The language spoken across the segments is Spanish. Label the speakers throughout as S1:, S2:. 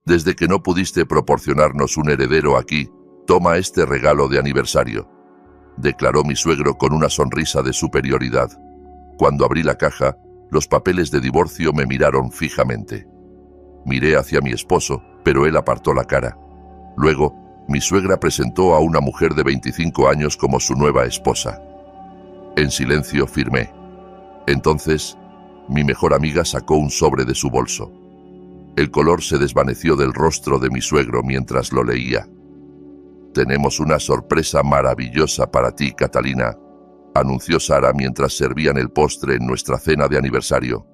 S1: Desde que no pudiste proporcionarnos un heredero aquí, toma este regalo de aniversario, declaró mi suegro con una sonrisa de superioridad. Cuando abrí la caja, los papeles de divorcio me miraron fijamente. Miré hacia mi esposo, pero él apartó la cara. Luego, mi suegra presentó a una mujer de 25 años como su nueva esposa. En silencio firmé. Entonces, mi mejor amiga sacó un sobre de su bolso. El color se desvaneció del rostro de mi suegro mientras lo leía. «Tenemos una sorpresa maravillosa para ti, Catalina», anunció Sara mientras servían el postre en nuestra cena de aniversario.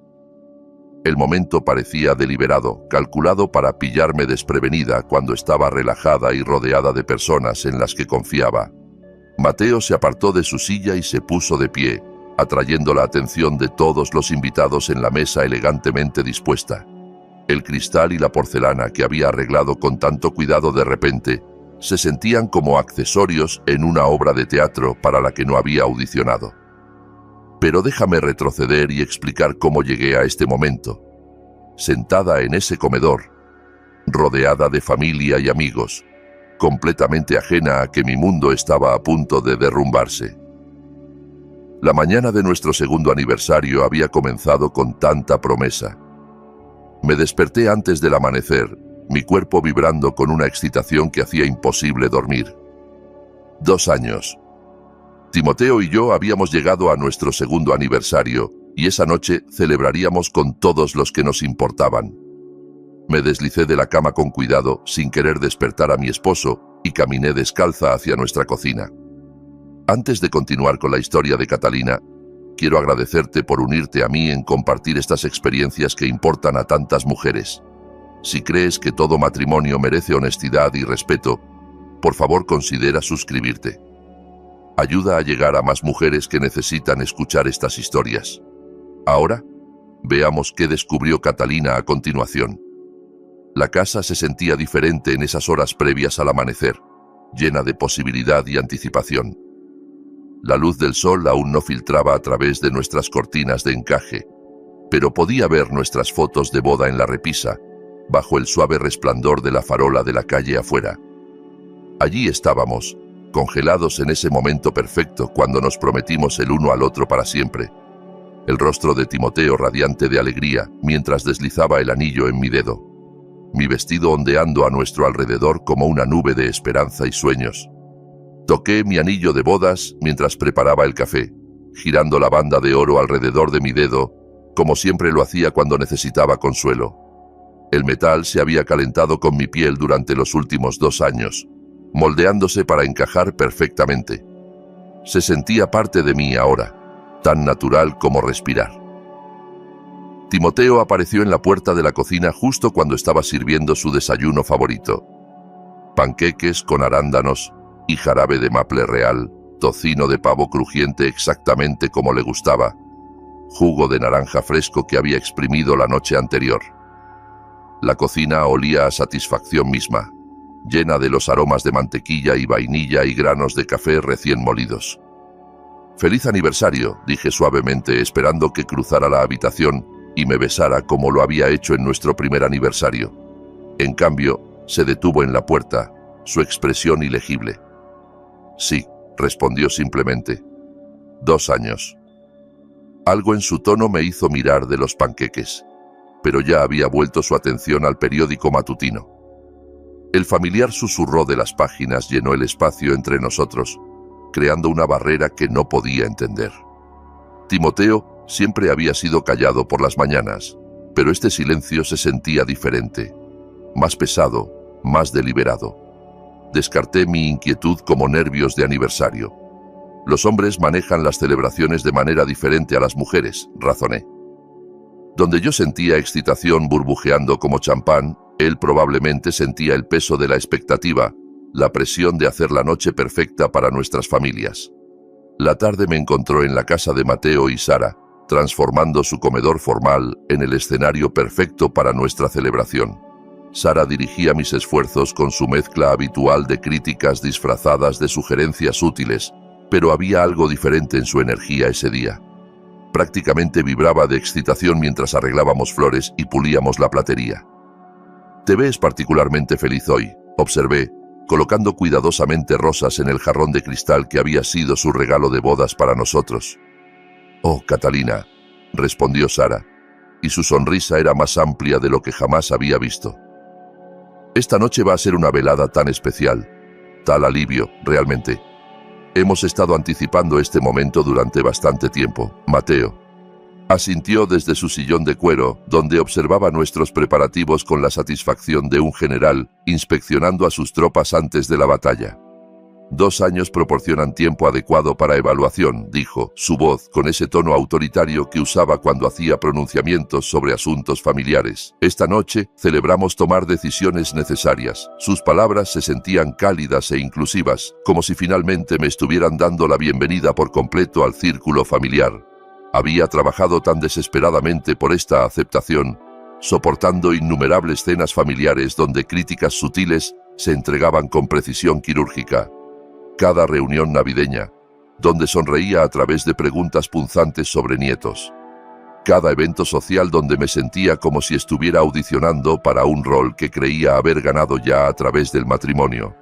S1: El momento parecía deliberado, calculado para pillarme desprevenida cuando estaba relajada y rodeada de personas en las que confiaba. Mateo se apartó de su silla y se puso de pie, atrayendo la atención de todos los invitados en la mesa elegantemente dispuesta. El cristal y la porcelana que había arreglado con tanto cuidado de repente se sentían como accesorios en una obra de teatro para la que no había audicionado. Pero déjame retroceder y explicar cómo llegué a este momento. Sentada en ese comedor, rodeada de familia y amigos, completamente ajena a que mi mundo estaba a punto de derrumbarse. La mañana de nuestro segundo aniversario había comenzado con tanta promesa. Me desperté antes del amanecer, mi cuerpo vibrando con una excitación que hacía imposible dormir. 2 años. Timoteo y yo habíamos llegado a nuestro segundo aniversario, y esa noche celebraríamos con todos los que nos importaban. Me deslicé de la cama con cuidado, sin querer despertar a mi esposo, y caminé descalza hacia nuestra cocina. Antes de continuar con la historia de Catalina, quiero agradecerte por unirte a mí en compartir estas experiencias que importan a tantas mujeres. Si crees que todo matrimonio merece honestidad y respeto, por favor considera suscribirte. Ayuda a llegar a más mujeres que necesitan escuchar estas historias. Ahora, veamos qué descubrió Catalina a continuación. La casa se sentía diferente en esas horas previas al amanecer, llena de posibilidad y anticipación. La luz del sol aún no filtraba a través de nuestras cortinas de encaje, pero podía ver nuestras fotos de boda en la repisa, bajo el suave resplandor de la farola de la calle afuera. Allí estábamos, congelados en ese momento perfecto cuando nos prometimos el uno al otro para siempre. El rostro de Timoteo radiante de alegría mientras deslizaba el anillo en mi dedo. Mi vestido ondeando a nuestro alrededor como una nube de esperanza y sueños. Toqué mi anillo de bodas mientras preparaba el café, girando la banda de oro alrededor de mi dedo, como siempre lo hacía cuando necesitaba consuelo. El metal se había calentado con mi piel durante los últimos 2 años, moldeándose para encajar perfectamente. Se sentía parte de mí ahora, tan natural como respirar. Timoteo apareció en la puerta de la cocina justo cuando estaba sirviendo su desayuno favorito. Panqueques con arándanos y jarabe de maple real, tocino de pavo crujiente exactamente como le gustaba, jugo de naranja fresco que había exprimido la noche anterior. La cocina olía a satisfacción misma, llena de los aromas de mantequilla y vainilla y granos de café recién molidos. «Feliz aniversario», dije suavemente, esperando que cruzara la habitación y me besara como lo había hecho en nuestro primer aniversario. En cambio, se detuvo en la puerta, su expresión ilegible. «Sí», respondió simplemente. 2 años. Algo en su tono me hizo mirar de los panqueques, pero ya había vuelto su atención al periódico matutino. El familiar susurro de las páginas llenó el espacio entre nosotros, creando una barrera que no podía entender. Timoteo siempre había sido callado por las mañanas, pero este silencio se sentía diferente, más pesado, más deliberado. Descarté mi inquietud como nervios de aniversario. Los hombres manejan las celebraciones de manera diferente a las mujeres, razoné. Donde yo sentía excitación burbujeando como champán, él probablemente sentía el peso de la expectativa, la presión de hacer la noche perfecta para nuestras familias. La tarde me encontró en la casa de Mateo y Sara, transformando su comedor formal en el escenario perfecto para nuestra celebración. Sara dirigía mis esfuerzos con su mezcla habitual de críticas disfrazadas de sugerencias útiles, pero había algo diferente en su energía ese día. Prácticamente vibraba de excitación mientras arreglábamos flores y pulíamos la platería. Te ves particularmente feliz hoy, observé, colocando cuidadosamente rosas en el jarrón de cristal que había sido su regalo de bodas para nosotros. Oh, Catalina, respondió Sara, y su sonrisa era más amplia de lo que jamás había visto. Esta noche va a ser una velada tan especial, tal alivio, realmente. Hemos estado anticipando este momento durante bastante tiempo, Mateo. Asintió desde su sillón de cuero, donde observaba nuestros preparativos con la satisfacción de un general inspeccionando a sus tropas antes de la batalla. 2 años proporcionan tiempo adecuado para evaluación, dijo, su voz con ese tono autoritario que usaba cuando hacía pronunciamientos sobre asuntos familiares. Esta noche celebramos tomar decisiones necesarias. Sus palabras se sentían cálidas e inclusivas, como si finalmente me estuvieran dando la bienvenida por completo al círculo familiar. Había trabajado tan desesperadamente por esta aceptación, soportando innumerables cenas familiares donde críticas sutiles se entregaban con precisión quirúrgica. Cada reunión navideña, donde sonreía a través de preguntas punzantes sobre nietos. Cada evento social donde me sentía como si estuviera audicionando para un rol que creía haber ganado ya a través del matrimonio.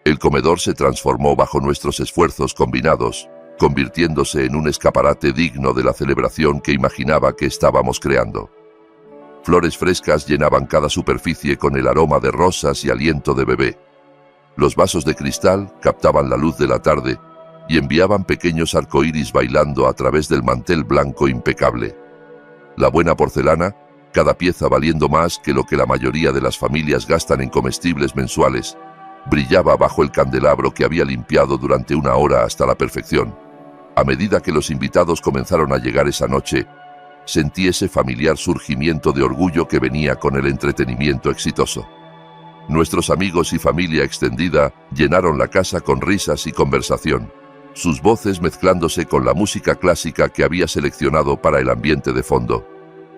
S1: El comedor se transformó bajo nuestros esfuerzos combinados, convirtiéndose en un escaparate digno de la celebración que imaginaba que estábamos creando. Flores frescas llenaban cada superficie con el aroma de rosas y aliento de bebé. Los vasos de cristal captaban la luz de la tarde y enviaban pequeños arcoíris bailando a través del mantel blanco impecable. La buena porcelana, cada pieza valiendo más que lo que la mayoría de las familias gastan en comestibles mensuales, brillaba bajo el candelabro que había limpiado durante 1 hora hasta la perfección. A medida que los invitados comenzaron a llegar esa noche, sentí ese familiar surgimiento de orgullo que venía con el entretenimiento exitoso. Nuestros amigos y familia extendida llenaron la casa con risas y conversación, sus voces mezclándose con la música clásica que había seleccionado para el ambiente de fondo.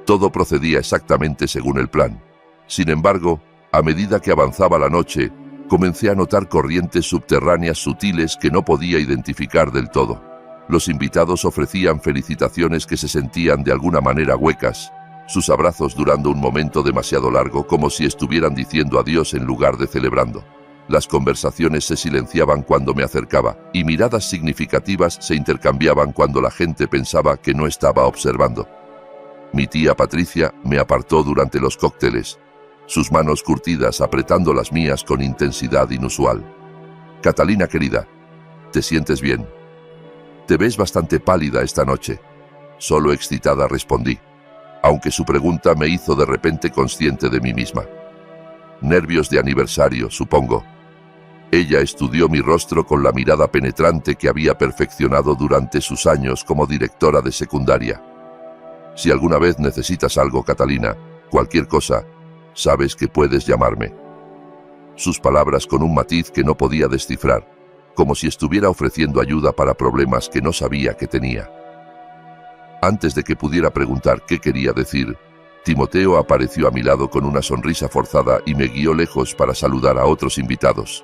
S1: Todo procedía exactamente según el plan. Sin embargo, a medida que avanzaba la noche, comencé a notar corrientes subterráneas sutiles que no podía identificar del todo. Los invitados ofrecían felicitaciones que se sentían de alguna manera huecas, sus abrazos durando un momento demasiado largo como si estuvieran diciendo adiós en lugar de celebrando. Las conversaciones se silenciaban cuando me acercaba y miradas significativas se intercambiaban cuando la gente pensaba que no estaba observando. Mi tía Patricia me apartó durante los cócteles, sus manos curtidas apretando las mías con intensidad inusual. Catalina querida, ¿te sientes bien? Te ves bastante pálida esta noche. Solo excitada respondí, aunque su pregunta me hizo de repente consciente de mí misma. Nervios de aniversario, supongo. Ella estudió mi rostro con la mirada penetrante que había perfeccionado durante sus años como directora de secundaria. Si alguna vez necesitas algo, Catalina, cualquier cosa, sabes que puedes llamarme. Sus palabras con un matiz que no podía descifrar, como si estuviera ofreciendo ayuda para problemas que no sabía que tenía. Antes de que pudiera preguntar qué quería decir, Timoteo apareció a mi lado con una sonrisa forzada y me guió lejos para saludar a otros invitados.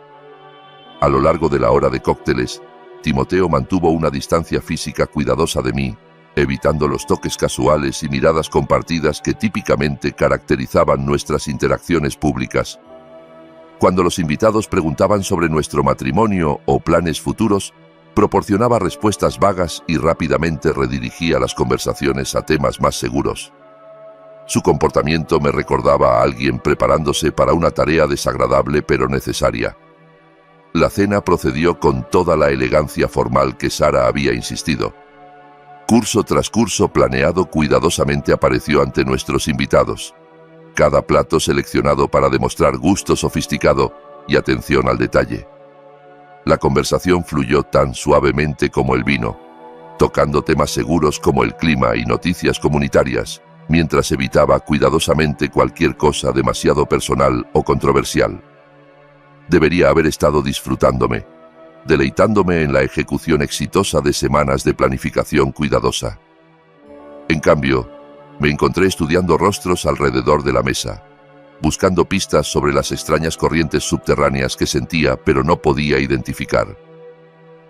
S1: A lo largo de la hora de cócteles, Timoteo mantuvo una distancia física cuidadosa de mí, evitando los toques casuales y miradas compartidas que típicamente caracterizaban nuestras interacciones públicas. Cuando los invitados preguntaban sobre nuestro matrimonio o planes futuros, proporcionaba respuestas vagas y rápidamente redirigía las conversaciones a temas más seguros. Su comportamiento me recordaba a alguien preparándose para una tarea desagradable pero necesaria. La cena procedió con toda la elegancia formal que Sara había insistido. Curso tras curso planeado cuidadosamente apareció ante nuestros invitados. Cada plato seleccionado para demostrar gusto sofisticado y atención al detalle. La conversación fluyó tan suavemente como el vino, tocando temas seguros como el clima y noticias comunitarias, mientras evitaba cuidadosamente cualquier cosa demasiado personal o controversial. Debería haber estado disfrutándome, deleitándome en la ejecución exitosa de semanas de planificación cuidadosa. En cambio, me encontré estudiando rostros alrededor de la mesa, buscando pistas sobre las extrañas corrientes subterráneas que sentía pero no podía identificar.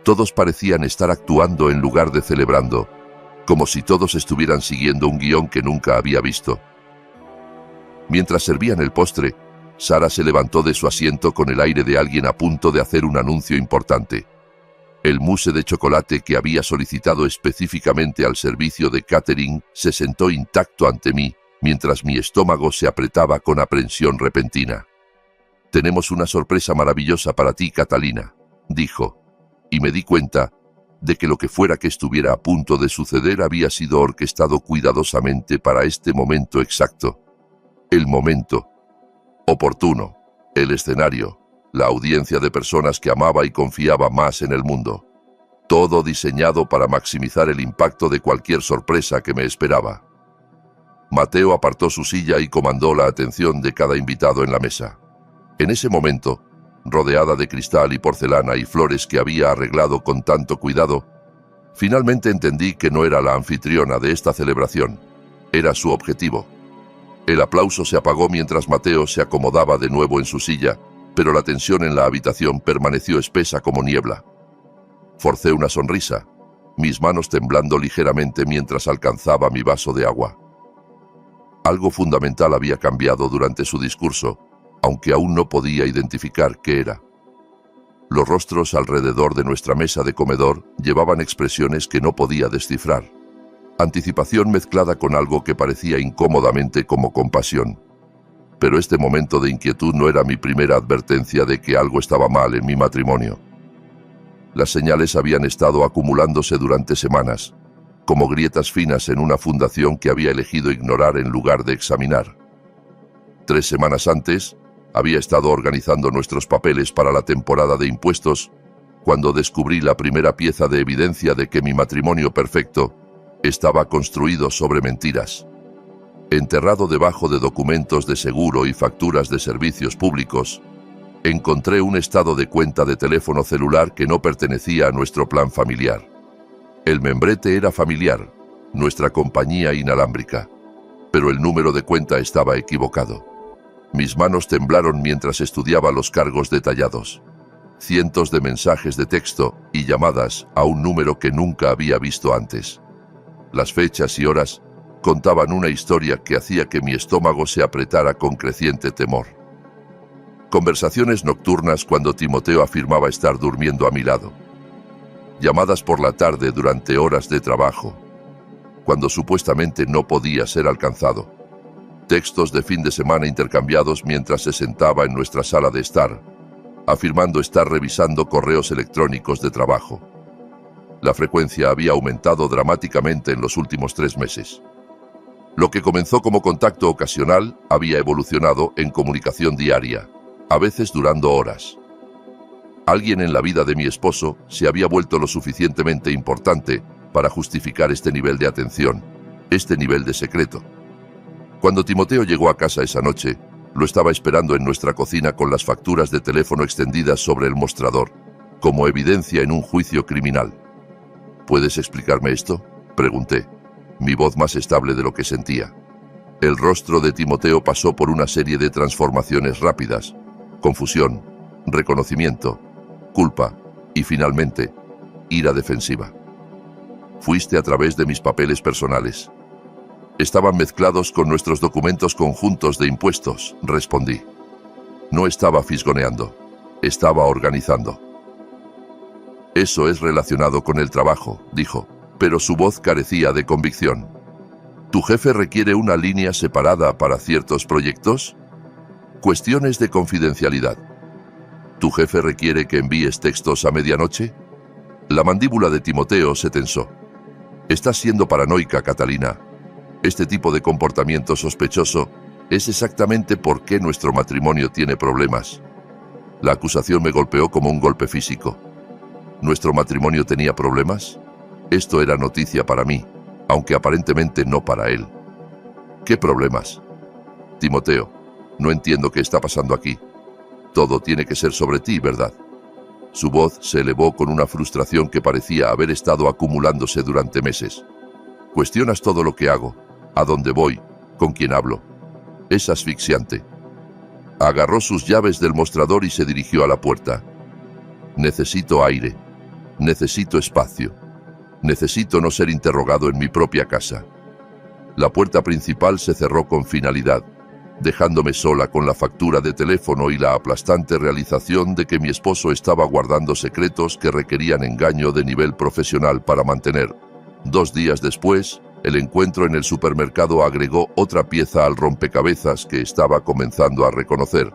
S1: Todos parecían estar actuando en lugar de celebrando, como si todos estuvieran siguiendo un guión que nunca había visto. Mientras servían el postre, Sara se levantó de su asiento con el aire de alguien a punto de hacer un anuncio importante. El mousse de chocolate que había solicitado específicamente al servicio de catering se sentó intacto ante mí, mientras mi estómago se apretaba con aprensión repentina. «Tenemos una sorpresa maravillosa para ti, Catalina», dijo, y me di cuenta de que lo que fuera que estuviera a punto de suceder había sido orquestado cuidadosamente para este momento exacto. El momento oportuno, el escenario, la audiencia de personas que amaba y confiaba más en el mundo. Todo diseñado para maximizar el impacto de cualquier sorpresa que me esperaba. Mateo apartó su silla y comandó la atención de cada invitado en la mesa. En ese momento, rodeada de cristal y porcelana y flores que había arreglado con tanto cuidado, finalmente entendí que no era la anfitriona de esta celebración, era su objetivo. El aplauso se apagó mientras Mateo se acomodaba de nuevo en su silla, pero la tensión en la habitación permaneció espesa como niebla. Forcé una sonrisa, mis manos temblando ligeramente mientras alcanzaba mi vaso de agua. Algo fundamental había cambiado durante su discurso, aunque aún no podía identificar qué era. Los rostros alrededor de nuestra mesa de comedor llevaban expresiones que no podía descifrar. Anticipación mezclada con algo que parecía incómodamente como compasión. Pero este momento de inquietud no era mi primera advertencia de que algo estaba mal en mi matrimonio. Las señales habían estado acumulándose durante semanas, como grietas finas en una fundación que había elegido ignorar en lugar de examinar. 3 semanas antes, había estado organizando nuestros papeles para la temporada de impuestos, cuando descubrí la primera pieza de evidencia de que mi matrimonio perfecto estaba construido sobre mentiras. Enterrado debajo de documentos de seguro y facturas de servicios públicos, encontré un estado de cuenta de teléfono celular que no pertenecía a nuestro plan familiar. El membrete era familiar, nuestra compañía inalámbrica, pero el número de cuenta estaba equivocado. Mis manos temblaron mientras estudiaba los cargos detallados. Cientos de mensajes de texto y llamadas a un número que nunca había visto antes. Las fechas y horas contaban una historia que hacía que mi estómago se apretara con creciente temor. Conversaciones nocturnas cuando Timoteo afirmaba estar durmiendo a mi lado. Llamadas por la tarde durante horas de trabajo, cuando supuestamente no podía ser alcanzado. Textos de fin de semana intercambiados mientras se sentaba en nuestra sala de estar, afirmando estar revisando correos electrónicos de trabajo. La frecuencia había aumentado dramáticamente en los últimos 3 meses. Lo que comenzó como contacto ocasional había evolucionado en comunicación diaria, a veces durando horas. Alguien en la vida de mi esposo se había vuelto lo suficientemente importante para justificar este nivel de atención, este nivel de secreto. Cuando Timoteo llegó a casa esa noche, lo estaba esperando en nuestra cocina con las facturas de teléfono extendidas sobre el mostrador, como evidencia en un juicio criminal. ¿Puedes explicarme esto?, pregunté, mi voz más estable de lo que sentía. El rostro de Timoteo pasó por una serie de transformaciones rápidas: confusión, reconocimiento, culpa y, finalmente, ira defensiva. Fuiste a través de mis papeles personales. Estaban mezclados con nuestros documentos conjuntos de impuestos, respondí. No estaba fisgoneando, estaba organizando. Eso es relacionado con el trabajo, dijo, pero su voz carecía de convicción. ¿Tu jefe requiere una línea separada para ciertos proyectos? Cuestiones de confidencialidad. ¿Tu jefe requiere que envíes textos a medianoche? La mandíbula de Timoteo se tensó. Estás siendo paranoica, Catalina. Este tipo de comportamiento sospechoso es exactamente por qué nuestro matrimonio tiene problemas. La acusación me golpeó como un golpe físico. ¿Nuestro matrimonio tenía problemas? Esto era noticia para mí, aunque aparentemente no para él. ¿Qué problemas? Timoteo, no entiendo qué está pasando aquí. Todo tiene que ser sobre ti, ¿verdad? Su voz se elevó con una frustración que parecía haber estado acumulándose durante meses. Cuestionas todo lo que hago, a dónde voy, con quién hablo. Es asfixiante. Agarró sus llaves del mostrador y se dirigió a la puerta. Necesito aire. Necesito espacio. Necesito no ser interrogado en mi propia casa. La puerta principal se cerró con finalidad, dejándome sola con la factura de teléfono y la aplastante realización de que mi esposo estaba guardando secretos que requerían engaño de nivel profesional para mantener. 2 días después, el encuentro en el supermercado agregó otra pieza al rompecabezas que estaba comenzando a reconocer.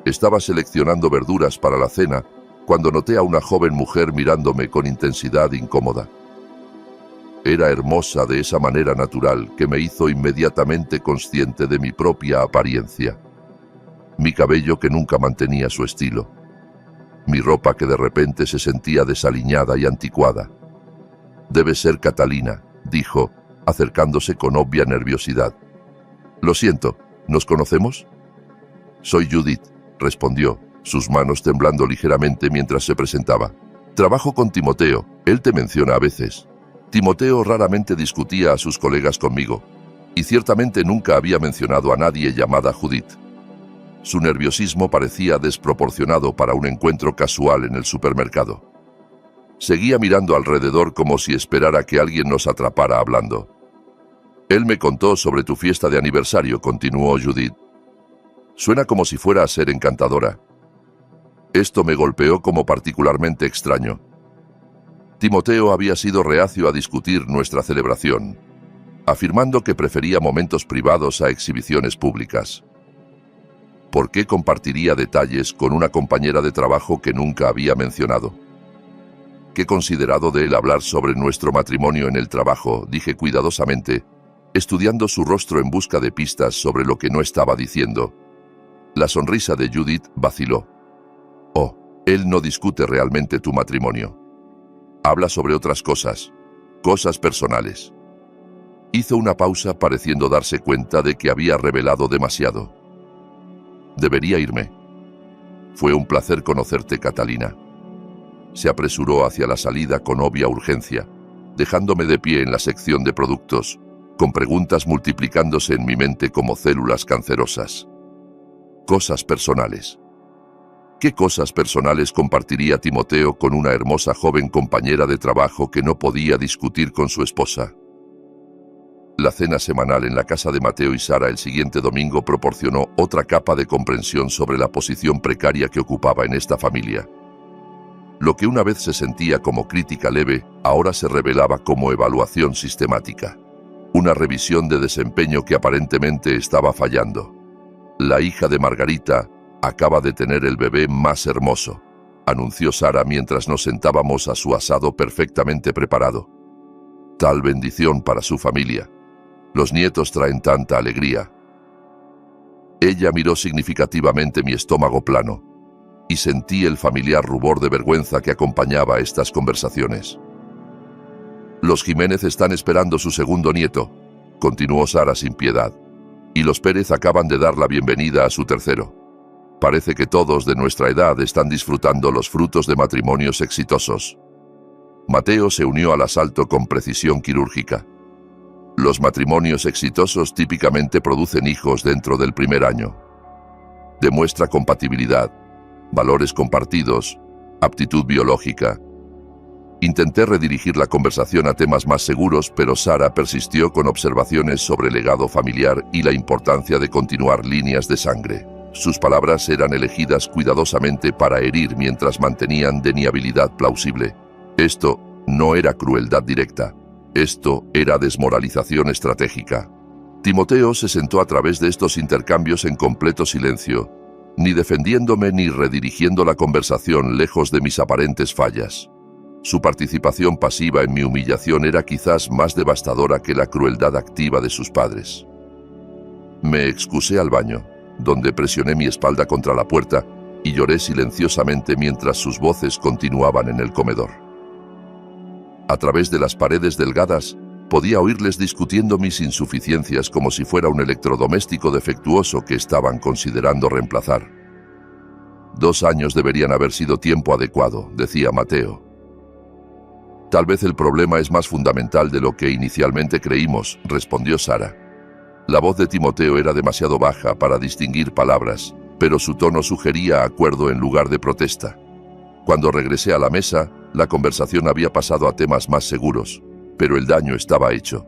S1: Estaba seleccionando verduras para la cena cuando noté a una joven mujer mirándome con intensidad incómoda. Era hermosa de esa manera natural que me hizo inmediatamente consciente de mi propia apariencia. Mi cabello que nunca mantenía su estilo. Mi ropa que de repente se sentía desaliñada y anticuada. «Debe ser Catalina», dijo, acercándose con obvia nerviosidad. «Lo siento, ¿nos conocemos?» «Soy Judith», respondió, sus manos temblando ligeramente mientras se presentaba. «Trabajo con Timoteo, él te menciona a veces». Timoteo raramente discutía a sus colegas conmigo, y ciertamente nunca había mencionado a nadie llamada Judith. Su nerviosismo parecía desproporcionado para un encuentro casual en el supermercado. Seguía mirando alrededor como si esperara que alguien nos atrapara hablando. «Él me contó sobre tu fiesta de aniversario», continuó Judith. «Suena como si fuera a ser encantadora». Esto me golpeó como particularmente extraño. Timoteo había sido reacio a discutir nuestra celebración, afirmando que prefería momentos privados a exhibiciones públicas. ¿Por qué compartiría detalles con una compañera de trabajo que nunca había mencionado? «Qué considerado de él hablar sobre nuestro matrimonio en el trabajo», dije cuidadosamente, estudiando su rostro en busca de pistas sobre lo que no estaba diciendo. La sonrisa de Judith vaciló. «Oh, él no discute realmente tu matrimonio. Habla sobre otras cosas personales». Hizo una pausa pareciendo darse cuenta de que había revelado demasiado. «Debería irme. Fue un placer conocerte, Catalina». Se apresuró hacia la salida con obvia urgencia, dejándome de pie en la sección de productos, con preguntas multiplicándose en mi mente como células cancerosas. Cosas personales. ¿Qué cosas personales compartiría Timoteo con una hermosa joven compañera de trabajo que no podía discutir con su esposa? La cena semanal en la casa de Mateo y Sara el siguiente domingo proporcionó otra capa de comprensión sobre la posición precaria que ocupaba en esta familia. Lo que una vez se sentía como crítica leve, ahora se revelaba como evaluación sistemática. Una revisión de desempeño que aparentemente estaba fallando. «La hija de Margarita acaba de tener el bebé más hermoso», anunció Sara mientras nos sentábamos a su asado perfectamente preparado. «Tal bendición para su familia. Los nietos traen tanta alegría». Ella miró significativamente mi estómago plano, y sentí el familiar rubor de vergüenza que acompañaba estas conversaciones. «Los Jiménez están esperando su segundo nieto», continuó Sara sin piedad, «y los Pérez acaban de dar la bienvenida a su tercero. Parece que todos de nuestra edad están disfrutando los frutos de matrimonios exitosos». Mateo se unió al asalto con precisión quirúrgica. «Los matrimonios exitosos típicamente producen hijos dentro del primer año. Demuestra compatibilidad, valores compartidos, aptitud biológica». Intenté redirigir la conversación a temas más seguros, pero Sara persistió con observaciones sobre el legado familiar y la importancia de continuar líneas de sangre. Sus palabras eran elegidas cuidadosamente para herir mientras mantenían deniabilidad plausible. Esto no era crueldad directa. Esto era desmoralización estratégica. Timoteo se sentó a través de estos intercambios en completo silencio, ni defendiéndome ni redirigiendo la conversación lejos de mis aparentes fallas. Su participación pasiva en mi humillación era quizás más devastadora que la crueldad activa de sus padres. Me excusé al baño, donde presioné mi espalda contra la puerta y lloré silenciosamente mientras sus voces continuaban en el comedor. A través de las paredes delgadas, podía oírles discutiendo mis insuficiencias como si fuera un electrodoméstico defectuoso que estaban considerando reemplazar. 2 años deberían haber sido tiempo adecuado, decía Mateo. Tal vez el problema es más fundamental de lo que inicialmente creímos, respondió Sara. La voz de Timoteo era demasiado baja para distinguir palabras, pero su tono sugería acuerdo en lugar de protesta. Cuando regresé a la mesa, la conversación había pasado a temas más seguros, pero el daño estaba hecho.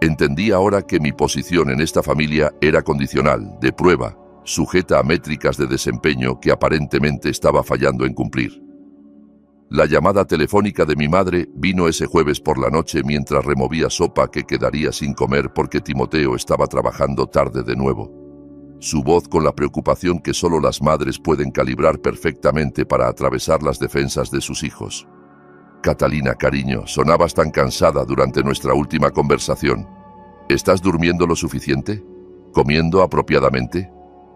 S1: Entendí ahora que mi posición en esta familia era condicional, de prueba, sujeta a métricas de desempeño que aparentemente estaba fallando en cumplir. La llamada telefónica de mi madre vino ese jueves por la noche mientras removía sopa que quedaría sin comer porque Timoteo estaba trabajando tarde de nuevo. Su voz con la preocupación que solo las madres pueden calibrar perfectamente para atravesar las defensas de sus hijos. Catalina, cariño, sonabas tan cansada durante nuestra última conversación. ¿Estás durmiendo lo suficiente? ¿Comiendo apropiadamente?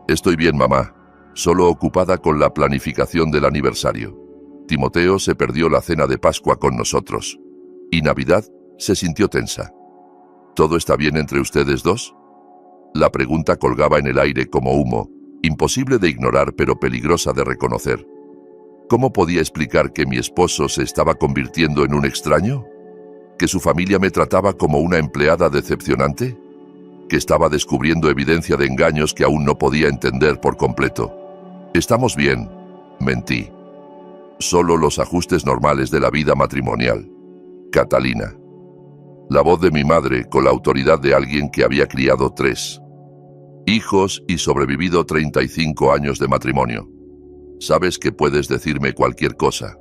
S1: Estoy bien, mamá, solo ocupada con la planificación del aniversario. Timoteo se perdió la cena de Pascua con nosotros. Y Navidad se sintió tensa. ¿Todo está bien entre ustedes dos? La pregunta colgaba en el aire como humo, imposible de ignorar pero peligrosa de reconocer. ¿Cómo podía explicar que mi esposo se estaba convirtiendo en un extraño? ¿Que su familia me trataba como una empleada decepcionante? ¿Que estaba descubriendo evidencia de engaños que aún no podía entender por completo? Estamos bien, mentí. Solo los ajustes normales de la vida matrimonial. Catalina. La voz de mi madre con la autoridad de alguien que había criado 3 hijos y sobrevivido 35 años de matrimonio. Sabes que puedes decirme cualquier cosa.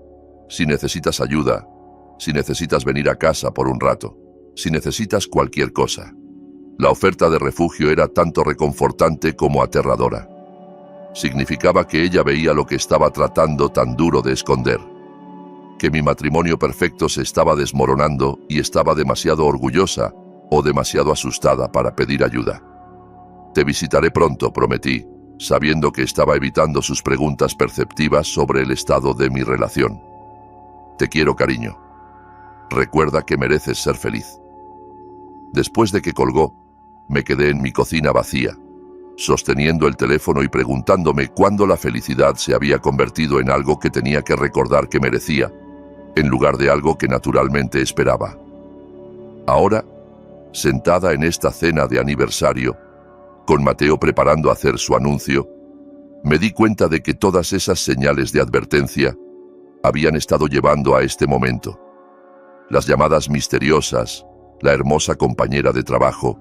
S1: Si necesitas ayuda, si necesitas venir a casa por un rato, si necesitas cualquier cosa. La oferta de refugio era tanto reconfortante como aterradora. Significaba que ella veía lo que estaba tratando tan duro de esconder. Que mi matrimonio perfecto se estaba desmoronando y estaba demasiado orgullosa o demasiado asustada para pedir ayuda. Te visitaré pronto, prometí, sabiendo que estaba evitando sus preguntas perceptivas sobre el estado de mi relación. Te quiero, cariño. Recuerda que mereces ser feliz. Después de que colgó, me quedé en mi cocina vacía, sosteniendo el teléfono y preguntándome cuándo la felicidad se había convertido en algo que tenía que recordar que merecía, en lugar de algo que naturalmente esperaba. Ahora, sentada en esta cena de aniversario, con Mateo preparando hacer su anuncio, me di cuenta de que todas esas señales de advertencia habían estado llevando a este momento. Las llamadas misteriosas, la hermosa compañera de trabajo,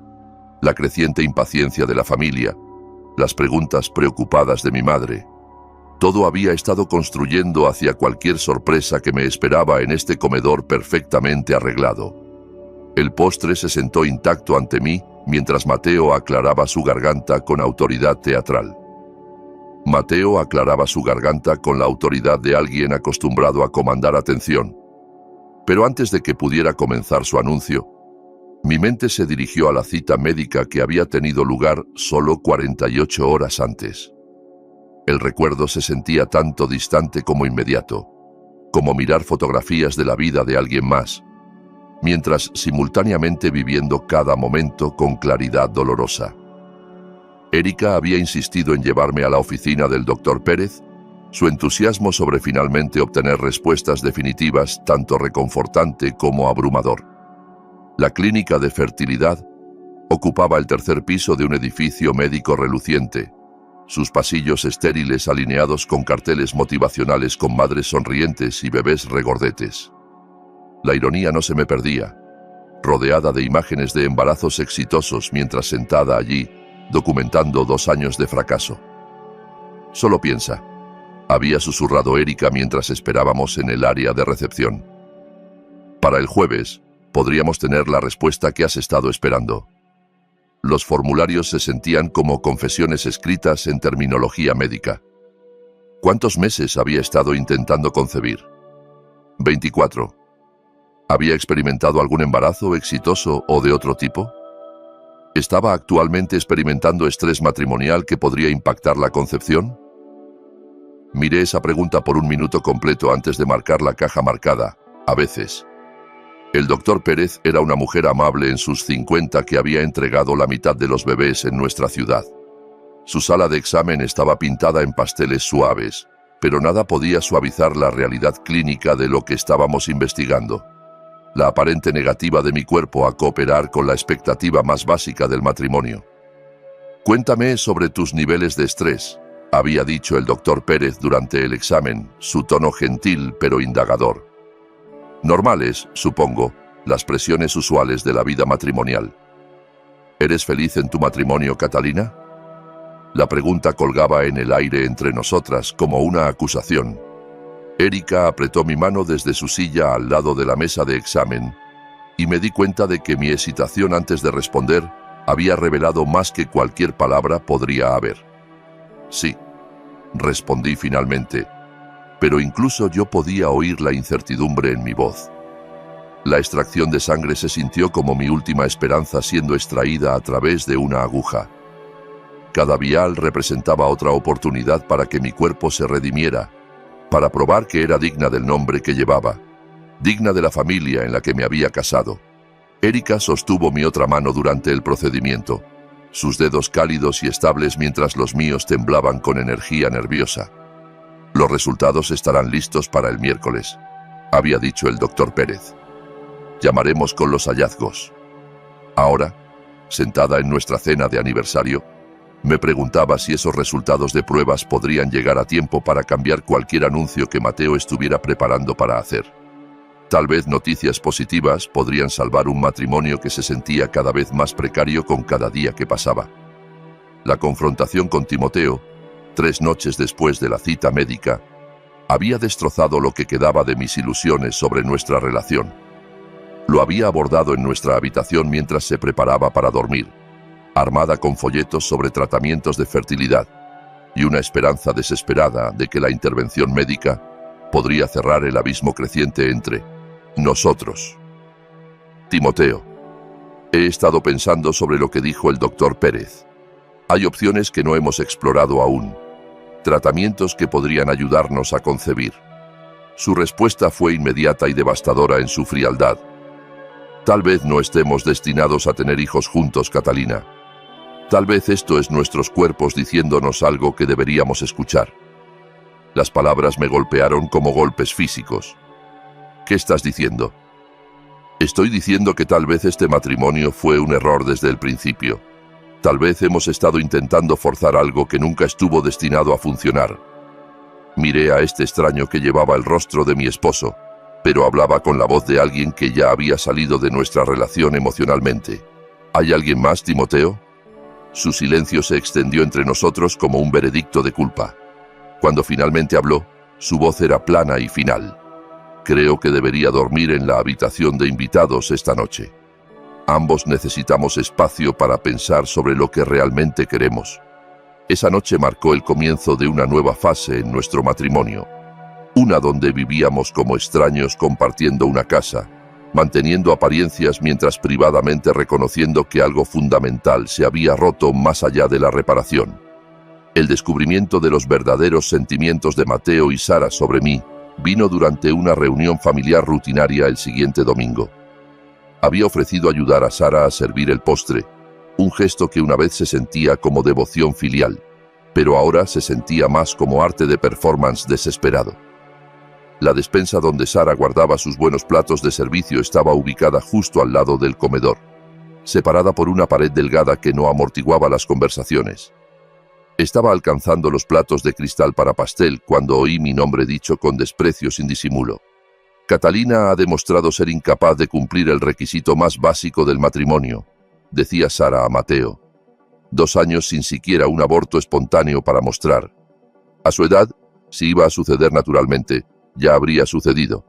S1: la creciente impaciencia de la familia, las preguntas preocupadas de mi madre. Todo había estado construyendo hacia cualquier sorpresa que me esperaba en este comedor perfectamente arreglado. El postre se sentó intacto ante mí mientras Mateo aclaraba su garganta con autoridad teatral. Mateo aclaraba su garganta con la autoridad de alguien acostumbrado a comandar atención. Pero antes de que pudiera comenzar su anuncio, mi mente se dirigió a la cita médica que había tenido lugar solo 48 horas antes. El recuerdo se sentía tanto distante como inmediato, como mirar fotografías de la vida de alguien más, mientras simultáneamente viviendo cada momento con claridad dolorosa. Erika había insistido en llevarme a la oficina del Dr. Pérez, su entusiasmo sobre finalmente obtener respuestas definitivas tanto reconfortante como abrumador. La clínica de fertilidad ocupaba el 3er piso de un edificio médico reluciente, sus pasillos estériles alineados con carteles motivacionales con madres sonrientes y bebés regordetes. La ironía no se me perdía, rodeada de imágenes de embarazos exitosos mientras sentada allí, documentando 2 años de fracaso. Solo piensa, había susurrado Erika mientras esperábamos en el área de recepción. Para el jueves, podríamos tener la respuesta que has estado esperando. Los formularios se sentían como confesiones escritas en terminología médica. ¿Cuántos meses había estado intentando concebir? 24. ¿Había experimentado algún embarazo exitoso o de otro tipo? ¿Estaba actualmente experimentando estrés matrimonial que podría impactar la concepción? Miré esa pregunta por un minuto completo antes de marcar la caja marcada, a veces. El Dr. Pérez era una mujer amable en sus 50 que había entregado la mitad de los bebés en nuestra ciudad. Su sala de examen estaba pintada en pasteles suaves, pero nada podía suavizar la realidad clínica de lo que estábamos investigando. La aparente negativa de mi cuerpo a cooperar con la expectativa más básica del matrimonio. Cuéntame sobre tus niveles de estrés, había dicho el Dr. Pérez durante el examen, su tono gentil pero indagador. Normales, supongo, las presiones usuales de la vida matrimonial. ¿Eres feliz en tu matrimonio, Catalina? La pregunta colgaba en el aire entre nosotras como una acusación. Erika apretó mi mano desde su silla al lado de la mesa de examen y me di cuenta de que mi hesitación antes de responder había revelado más que cualquier palabra podría haber. Sí, respondí finalmente, pero incluso yo podía oír la incertidumbre en mi voz. La extracción de sangre se sintió como mi última esperanza siendo extraída a través de una aguja. Cada vial representaba otra oportunidad para que mi cuerpo se redimiera, para probar que era digna del nombre que llevaba, digna de la familia en la que me había casado. Erika sostuvo mi otra mano durante el procedimiento, sus dedos cálidos y estables mientras los míos temblaban con energía nerviosa. Los resultados estarán listos para el miércoles, había dicho el doctor Pérez. Llamaremos con los hallazgos. Ahora, sentada en nuestra cena de aniversario, me preguntaba si esos resultados de pruebas podrían llegar a tiempo para cambiar cualquier anuncio que Mateo estuviera preparando para hacer. Tal vez noticias positivas podrían salvar un matrimonio que se sentía cada vez más precario con cada día que pasaba. La confrontación con Timoteo, 3 noches después de la cita médica, había destrozado lo que quedaba de mis ilusiones sobre nuestra relación. Lo había abordado en nuestra habitación mientras se preparaba para dormir, armada con folletos sobre tratamientos de fertilidad y una esperanza desesperada de que la intervención médica podría cerrar el abismo creciente entre nosotros. Timoteo, he estado pensando sobre lo que dijo el doctor Pérez. Hay opciones que no hemos explorado aún, tratamientos que podrían ayudarnos a concebir. Su respuesta fue inmediata y devastadora en su frialdad. Tal vez no estemos destinados a tener hijos juntos, Catalina. Tal vez esto es nuestros cuerpos diciéndonos algo que deberíamos escuchar. Las palabras me golpearon como golpes físicos. ¿Qué estás diciendo? Estoy diciendo que tal vez este matrimonio fue un error desde el principio. Tal vez hemos estado intentando forzar algo que nunca estuvo destinado a funcionar. Miré a este extraño que llevaba el rostro de mi esposo, pero hablaba con la voz de alguien que ya había salido de nuestra relación emocionalmente. ¿Hay alguien más, Timoteo? Su silencio se extendió entre nosotros como un veredicto de culpa. Cuando finalmente habló, su voz era plana y final. Creo que debería dormir en la habitación de invitados esta noche. Ambos necesitamos espacio para pensar sobre lo que realmente queremos. Esa noche marcó el comienzo de una nueva fase en nuestro matrimonio. Una donde vivíamos como extraños compartiendo una casa, manteniendo apariencias mientras privadamente reconociendo que algo fundamental se había roto más allá de la reparación. El descubrimiento de los verdaderos sentimientos de Mateo y Sara sobre mí vino durante una reunión familiar rutinaria el siguiente domingo. Había ofrecido ayudar a Sara a servir el postre, un gesto que una vez se sentía como devoción filial, pero ahora se sentía más como arte de performance desesperado. La despensa donde Sara guardaba sus buenos platos de servicio estaba ubicada justo al lado del comedor, separada por una pared delgada que no amortiguaba las conversaciones. Estaba alcanzando los platos de cristal para pastel cuando oí mi nombre dicho con desprecio sin disimulo. Catalina ha demostrado ser incapaz de cumplir el requisito más básico del matrimonio, decía Sara a Mateo. 2 años sin siquiera un aborto espontáneo para mostrar. A su edad, si iba a suceder naturalmente, ya habría sucedido.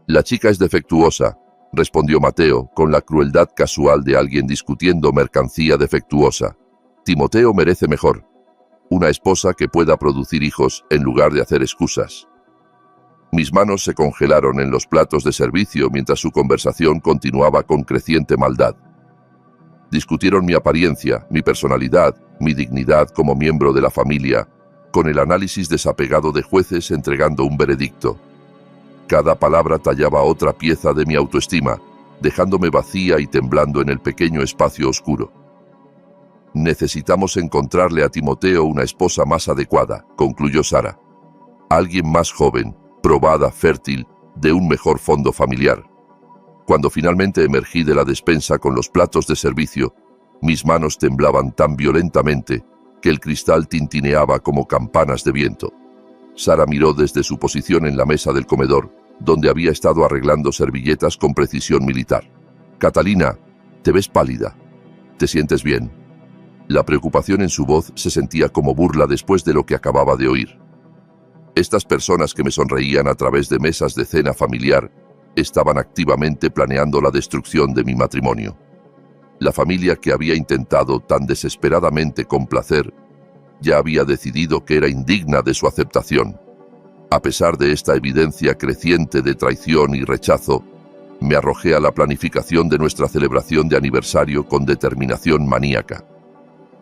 S1: La chica es defectuosa, respondió Mateo con la crueldad casual de alguien discutiendo mercancía defectuosa. Timoteo merece mejor. Una esposa que pueda producir hijos en lugar de hacer excusas. Mis manos se congelaron en los platos de servicio mientras su conversación continuaba con creciente maldad. Discutieron mi apariencia, mi personalidad, mi dignidad como miembro de la familia, con el análisis desapegado de jueces entregando un veredicto. Cada palabra tallaba otra pieza de mi autoestima, dejándome vacía y temblando en el pequeño espacio oscuro. Necesitamos encontrarle a Timoteo una esposa más adecuada, concluyó Sara. Alguien más joven, probada, fértil, de un mejor fondo familiar. Cuando finalmente emergí de la despensa con los platos de servicio, mis manos temblaban tan violentamente que el cristal tintineaba como campanas de viento. Sara miró desde su posición en la mesa del comedor, donde había estado arreglando servilletas con precisión militar. Catalina, te ves pálida. ¿Te sientes bien? La preocupación en su voz se sentía como burla después de lo que acababa de oír. Estas personas que me sonreían a través de mesas de cena familiar estaban activamente planeando la destrucción de mi matrimonio. La familia que había intentado tan desesperadamente complacer ya había decidido que era indigna de su aceptación. A pesar de esta evidencia creciente de traición y rechazo, me arrojé a la planificación de nuestra celebración de aniversario con determinación maníaca.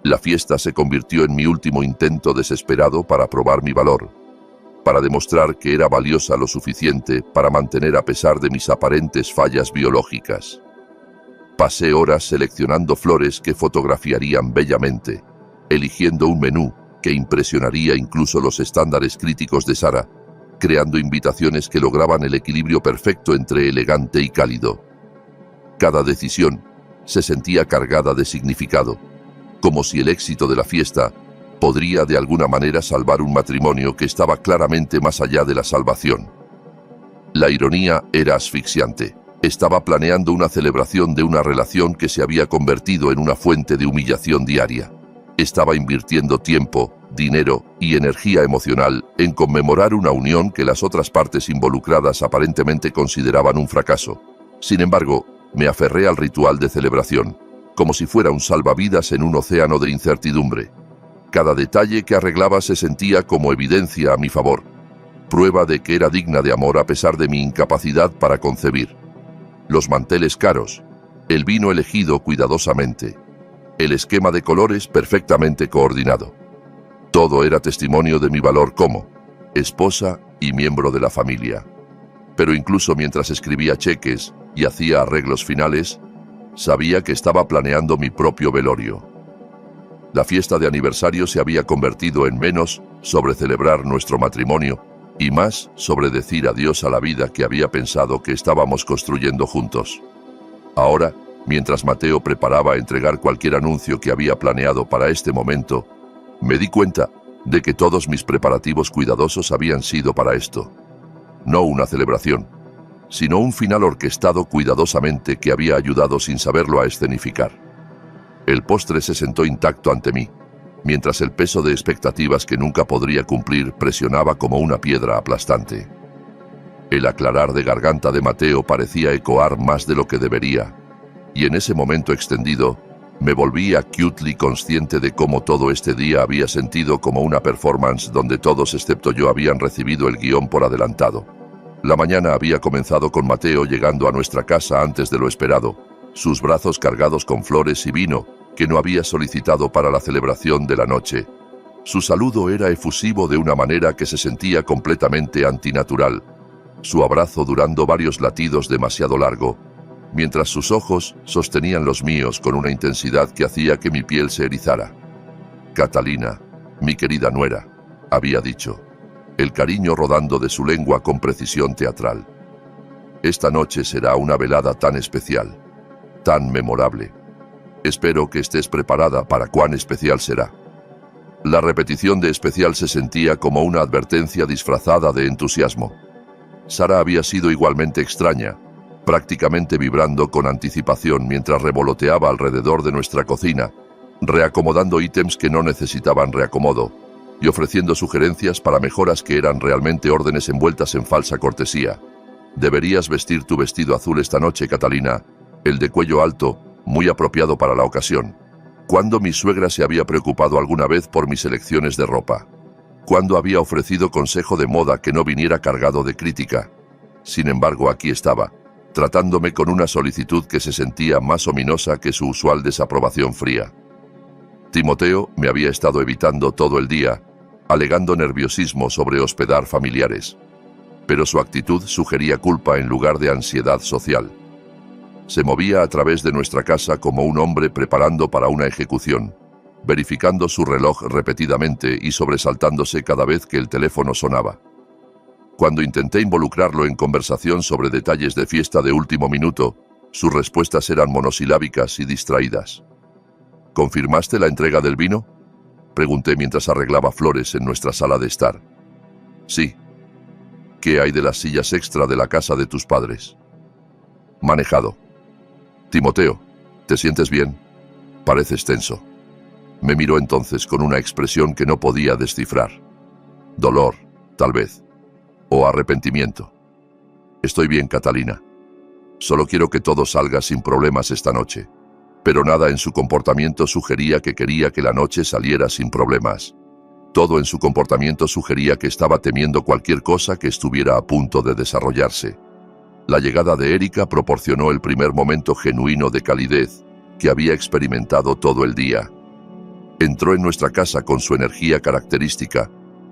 S1: La fiesta se convirtió en mi último intento desesperado para probar mi valor, para demostrar que era valiosa lo suficiente para mantener a pesar de mis aparentes fallas biológicas. Pasé horas seleccionando flores que fotografiarían bellamente, eligiendo un menú que impresionaría incluso los estándares críticos de Sara, creando invitaciones que lograban el equilibrio perfecto entre elegante y cálido. Cada decisión se sentía cargada de significado, como si el éxito de la fiesta podría de alguna manera salvar un matrimonio que estaba claramente más allá de la salvación. La ironía era asfixiante. Estaba planeando una celebración de una relación que se había convertido en una fuente de humillación diaria. Estaba invirtiendo tiempo, dinero y energía emocional en conmemorar una unión que las otras partes involucradas aparentemente consideraban un fracaso. Sin embargo, me aferré al ritual de celebración, como si fuera un salvavidas en un océano de incertidumbre. Cada detalle que arreglaba se sentía como evidencia a mi favor, prueba de que era digna de amor a pesar de mi incapacidad para concebir. Los manteles caros, el vino elegido cuidadosamente, el esquema de colores perfectamente coordinado. Todo era testimonio de mi valor como esposa y miembro de la familia. Pero incluso mientras escribía cheques y hacía arreglos finales, sabía que estaba planeando mi propio velorio. La fiesta de aniversario se había convertido en menos sobre celebrar nuestro matrimonio y más sobre decir adiós a la vida que había pensado que estábamos construyendo juntos. Ahora, mientras Mateo preparaba entregar cualquier anuncio que había planeado para este momento, me di cuenta de que todos mis preparativos cuidadosos habían sido para esto. No una celebración, sino un final orquestado cuidadosamente que había ayudado sin saberlo a escenificar. El postre se sentó intacto ante mí, mientras el peso de expectativas que nunca podría cumplir presionaba como una piedra aplastante. El aclarar de garganta de Mateo parecía ecoar más de lo que debería, y en ese momento extendido, me volví acutely consciente de cómo todo este día había sentido como una performance donde todos excepto yo habían recibido el guión por adelantado. La mañana había comenzado con Mateo llegando a nuestra casa antes de lo esperado, sus brazos cargados con flores y vino, que no había solicitado para la celebración de la noche. Su saludo era efusivo de una manera que se sentía completamente antinatural, su abrazo durando varios latidos demasiado largo, mientras sus ojos sostenían los míos con una intensidad que hacía que mi piel se erizara. «Catalina, mi querida nuera», había dicho, el cariño rodando de su lengua con precisión teatral. «Esta noche será una velada tan especial, tan memorable. Espero que estés preparada para cuán especial será». La repetición de especial se sentía como una advertencia disfrazada de entusiasmo. Sara había sido igualmente extraña, prácticamente vibrando con anticipación mientras revoloteaba alrededor de nuestra cocina, reacomodando ítems que no necesitaban reacomodo y ofreciendo sugerencias para mejoras que eran realmente órdenes envueltas en falsa cortesía. «Deberías vestir tu vestido azul esta noche, Catalina, el de cuello alto, muy apropiado para la ocasión». ¿Cuándo mi suegra se había preocupado alguna vez por mis elecciones de ropa? ¿Cuándo había ofrecido consejo de moda que no viniera cargado de crítica? Sin embargo, aquí estaba, tratándome con una solicitud que se sentía más ominosa que su usual desaprobación fría. Timoteo me había estado evitando todo el día, alegando nerviosismo sobre hospedar familiares. Pero su actitud sugería culpa en lugar de ansiedad social. Se movía a través de nuestra casa como un hombre preparando para una ejecución, verificando su reloj repetidamente y sobresaltándose cada vez que el teléfono sonaba. Cuando intenté involucrarlo en conversación sobre detalles de fiesta de último minuto, sus respuestas eran monosilábicas y distraídas. «¿Confirmaste la entrega del vino?», pregunté mientras arreglaba flores en nuestra sala de estar. «Sí». «¿Qué hay de las sillas extra de la casa de tus padres?». «Manejado». «Timoteo, ¿te sientes bien?». Pareces tenso. Me miró entonces con una expresión que no podía descifrar. Dolor, tal vez. O arrepentimiento. Estoy bien, Catalina. Solo quiero que todo salga sin problemas esta noche. Pero nada en su comportamiento sugería que quería que la noche saliera sin problemas. Todo en su comportamiento sugería que estaba temiendo cualquier cosa que estuviera a punto de desarrollarse. La llegada de Erika proporcionó el primer momento genuino de calidez que había experimentado todo el día. Entró en nuestra casa con su energía característica,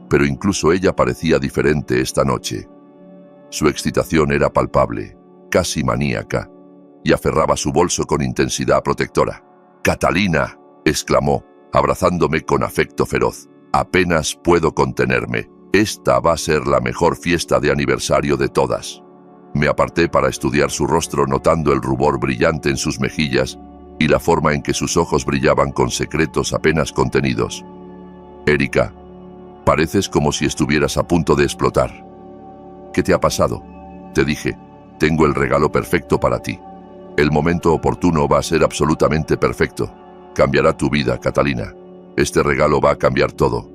S1: pero incluso ella parecía diferente esta noche. Su excitación era palpable, casi maníaca, y aferraba su bolso con intensidad protectora. «¡Catalina!», exclamó, abrazándome con afecto feroz. «Apenas puedo contenerme. Esta va a ser la mejor fiesta de aniversario de todas». Me aparté para estudiar su rostro, notando el rubor brillante en sus mejillas y la forma en que sus ojos brillaban con secretos apenas contenidos. «Erika, pareces como si estuvieras a punto de explotar». «¿Qué te ha pasado?», te dije. «Tengo el regalo perfecto para ti. El momento oportuno va a ser absolutamente perfecto. Cambiará tu vida, Catalina. Este regalo va a cambiar todo».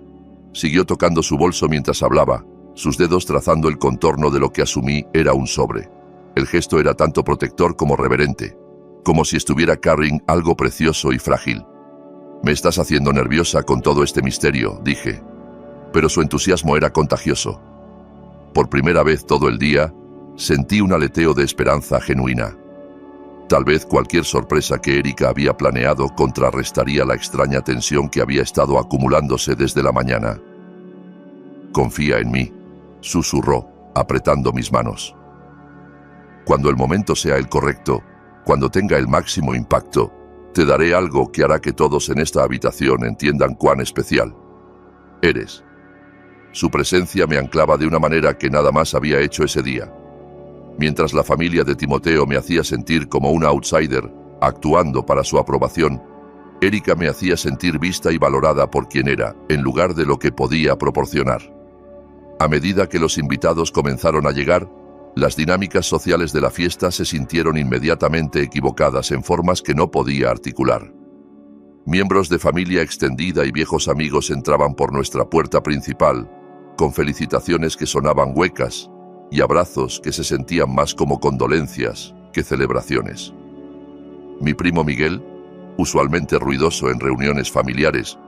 S1: Siguió tocando su bolso mientras hablaba, sus dedos trazando el contorno de lo que asumí era un sobre. El gesto era tanto protector como reverente, como si estuviera carrying algo precioso y frágil. «Me estás haciendo nerviosa con todo este misterio», dije. Pero su entusiasmo era contagioso. Por primera vez todo el día, sentí un aleteo de esperanza genuina. Tal vez cualquier sorpresa que Erika había planeado contrarrestaría la extraña tensión que había estado acumulándose desde la mañana. «Confía en mí», susurró, apretando mis manos. «Cuando el momento sea el correcto, cuando tenga el máximo impacto, te daré algo que hará que todos en esta habitación entiendan cuán especial eres». Su presencia me anclaba de una manera que nada más había hecho ese día. Mientras la familia de Timoteo me hacía sentir como un outsider, actuando para su aprobación, Erika me hacía sentir vista y valorada por quien era, en lugar de lo que podía proporcionar. A medida que los invitados comenzaron a llegar, las dinámicas sociales de la fiesta se sintieron inmediatamente equivocadas en formas que no podía articular. Miembros de familia extendida y viejos amigos entraban por nuestra puerta principal, con felicitaciones que sonaban huecas y abrazos que se sentían más como condolencias que celebraciones. Mi primo Miguel, usualmente ruidoso en reuniones familiares,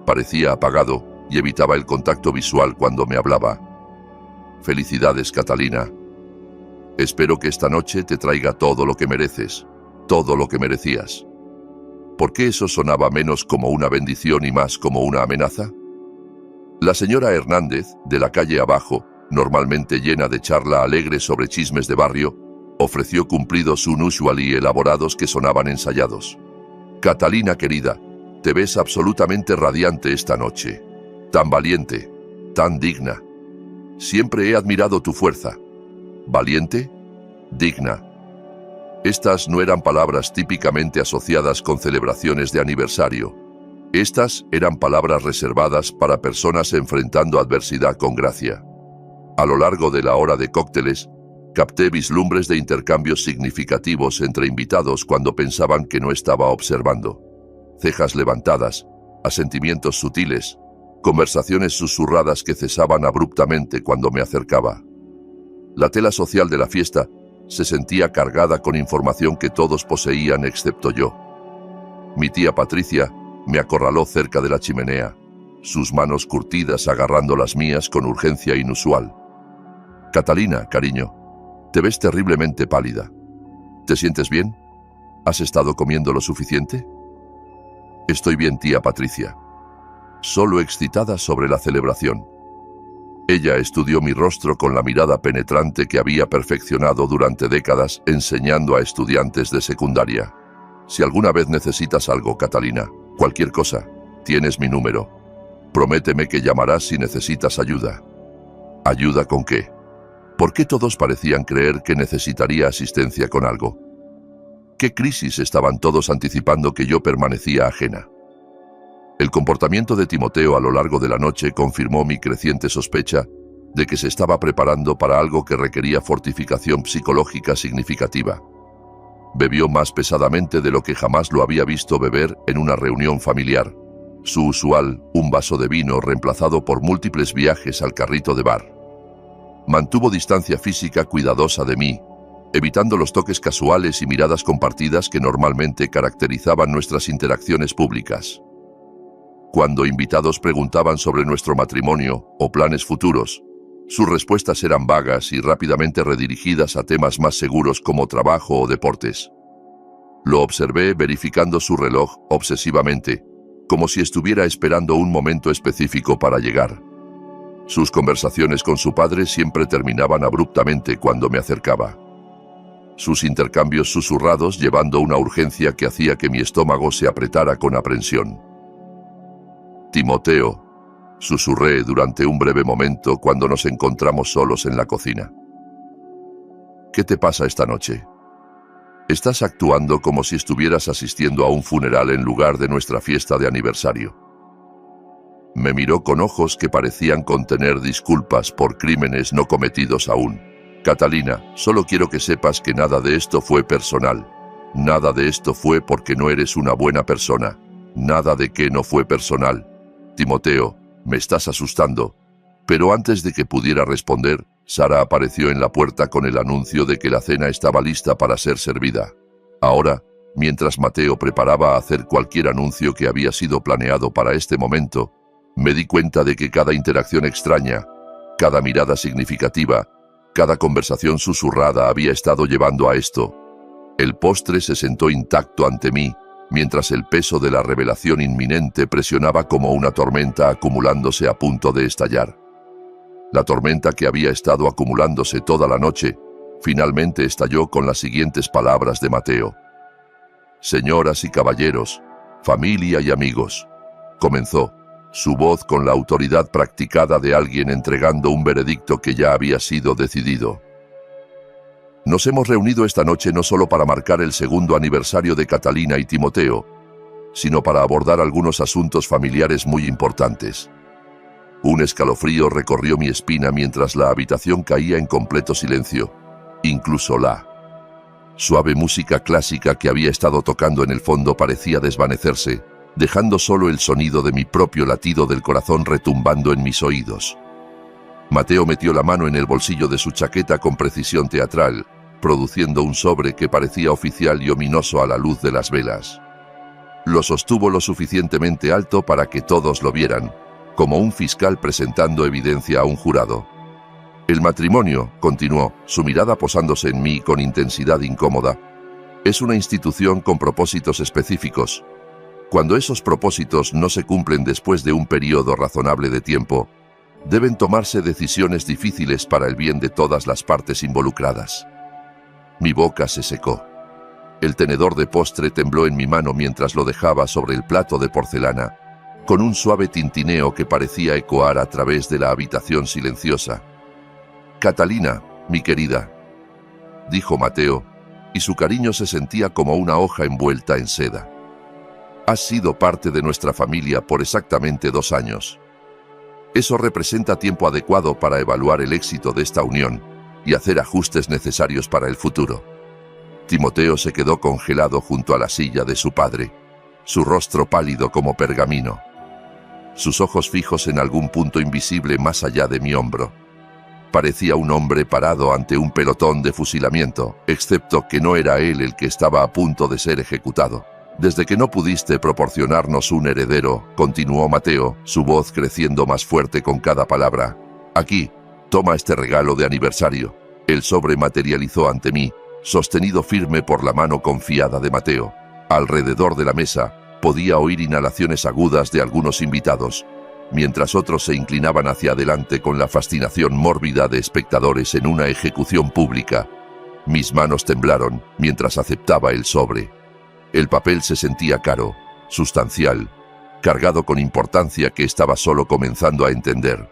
S1: parecía apagado y evitaba el contacto visual cuando me hablaba. «Felicidades, Catalina. Espero que esta noche te traiga todo lo que mereces, todo lo que merecías». ¿Por qué eso sonaba menos como una bendición y más como una amenaza? La señora Hernández, de la calle abajo, normalmente llena de charla alegre sobre chismes de barrio, ofreció cumplidos unusually elaborados que sonaban ensayados. «Catalina querida, te ves absolutamente radiante esta noche. Tan valiente, tan digna. Siempre he admirado tu fuerza. ¿Valiente? Digna». Estas no eran palabras típicamente asociadas con celebraciones de aniversario. Estas eran palabras reservadas para personas enfrentando adversidad con gracia. A lo largo de la hora de cócteles, capté vislumbres de intercambios significativos entre invitados cuando pensaban que no estaba observando. Cejas levantadas, asentimientos sutiles, conversaciones susurradas que cesaban abruptamente cuando me acercaba. La tela social de la fiesta se sentía cargada con información que todos poseían excepto yo. Mi tía Patricia me acorraló cerca de la chimenea, sus manos curtidas agarrando las mías con urgencia inusual. «Catalina, cariño, te ves terriblemente pálida. ¿Te sientes bien? ¿Has estado comiendo lo suficiente?» «Estoy bien, tía Patricia. Solo excitada sobre la celebración». Ella estudió mi rostro con la mirada penetrante que había perfeccionado durante décadas enseñando a estudiantes de secundaria. «Si alguna vez necesitas algo, Catalina, cualquier cosa, tienes mi número. Prométeme que llamarás si necesitas ayuda». ¿Ayuda con qué? ¿Por qué todos parecían creer que necesitaría asistencia con algo? ¿Qué crisis estaban todos anticipando que yo permanecía ajena? El comportamiento de Timoteo a lo largo de la noche confirmó mi creciente sospecha de que se estaba preparando para algo que requería fortificación psicológica significativa. Bebió más pesadamente de lo que jamás lo había visto beber en una reunión familiar. Su usual, un vaso de vino reemplazado por múltiples viajes al carrito de bar. Mantuvo distancia física cuidadosa de mí, evitando los toques casuales y miradas compartidas que normalmente caracterizaban nuestras interacciones públicas. Cuando invitados preguntaban sobre nuestro matrimonio o planes futuros, sus respuestas eran vagas y rápidamente redirigidas a temas más seguros como trabajo o deportes. Lo observé verificando su reloj obsesivamente, como si estuviera esperando un momento específico para llegar. Sus conversaciones con su padre siempre terminaban abruptamente cuando me acercaba. Sus intercambios susurrados llevando una urgencia que hacía que mi estómago se apretara con aprensión. «Timoteo», susurré durante un breve momento cuando nos encontramos solos en la cocina. «¿Qué te pasa esta noche? Estás actuando como si estuvieras asistiendo a un funeral en lugar de nuestra fiesta de aniversario». Me miró con ojos que parecían contener disculpas por crímenes no cometidos aún. «Catalina, solo quiero que sepas que nada de esto fue personal. Nada de esto fue porque no eres una buena persona. Nada de que no fue personal. Timoteo, me estás asustando». Pero antes de que pudiera responder, Sara apareció en la puerta con el anuncio de que la cena estaba lista para ser servida. Ahora, mientras Mateo preparaba hacer cualquier anuncio que había sido planeado para este momento, me di cuenta de que cada interacción extraña, cada mirada significativa, cada conversación susurrada había estado llevando a esto. El postre se sentó intacto ante mí, mientras el peso de la revelación inminente presionaba como una tormenta acumulándose a punto de estallar. La tormenta que había estado acumulándose toda la noche, finalmente estalló con las siguientes palabras de Mateo. «Señoras y caballeros, familia y amigos», comenzó, su voz con la autoridad practicada de alguien entregando un veredicto que ya había sido decidido. «Nos hemos reunido esta noche no solo para marcar el segundo aniversario de Catalina y Timoteo, sino para abordar algunos asuntos familiares muy importantes». Un escalofrío recorrió mi espina mientras la habitación caía en completo silencio, incluso la suave música clásica que había estado tocando en el fondo parecía desvanecerse, dejando solo el sonido de mi propio latido del corazón retumbando en mis oídos. Mateo metió la mano en el bolsillo de su chaqueta con precisión teatral, produciendo un sobre que parecía oficial y ominoso a la luz de las velas. Lo sostuvo lo suficientemente alto para que todos lo vieran, como un fiscal presentando evidencia a un jurado. «El matrimonio», continuó, su mirada posándose en mí con intensidad incómoda, «es una institución con propósitos específicos. Cuando esos propósitos no se cumplen después de un periodo razonable de tiempo, deben tomarse decisiones difíciles para el bien de todas las partes involucradas». Mi boca se secó. El tenedor de postre tembló en mi mano mientras lo dejaba sobre el plato de porcelana, con un suave tintineo que parecía ecoar a través de la habitación silenciosa. «Catalina, mi querida», dijo Mateo, y su cariño se sentía como una hoja envuelta en seda. «Has sido parte de nuestra familia por exactamente 2 años. Eso representa tiempo adecuado para evaluar el éxito de esta unión y hacer ajustes necesarios para el futuro». Timoteo se quedó congelado junto a la silla de su padre, su rostro pálido como pergamino, sus ojos fijos en algún punto invisible más allá de mi hombro. Parecía un hombre parado ante un pelotón de fusilamiento, excepto que no era él el que estaba a punto de ser ejecutado. «Desde que no pudiste proporcionarnos un heredero», continuó Mateo, su voz creciendo más fuerte con cada palabra. «Aquí, toma este regalo de aniversario». El sobre materializó ante mí, sostenido firme por la mano confiada de Mateo. Alrededor de la mesa, podía oír inhalaciones agudas de algunos invitados, mientras otros se inclinaban hacia adelante con la fascinación mórbida de espectadores en una ejecución pública. Mis manos temblaron mientras aceptaba el sobre. El papel se sentía caro, sustancial, cargado con importancia que estaba solo comenzando a entender.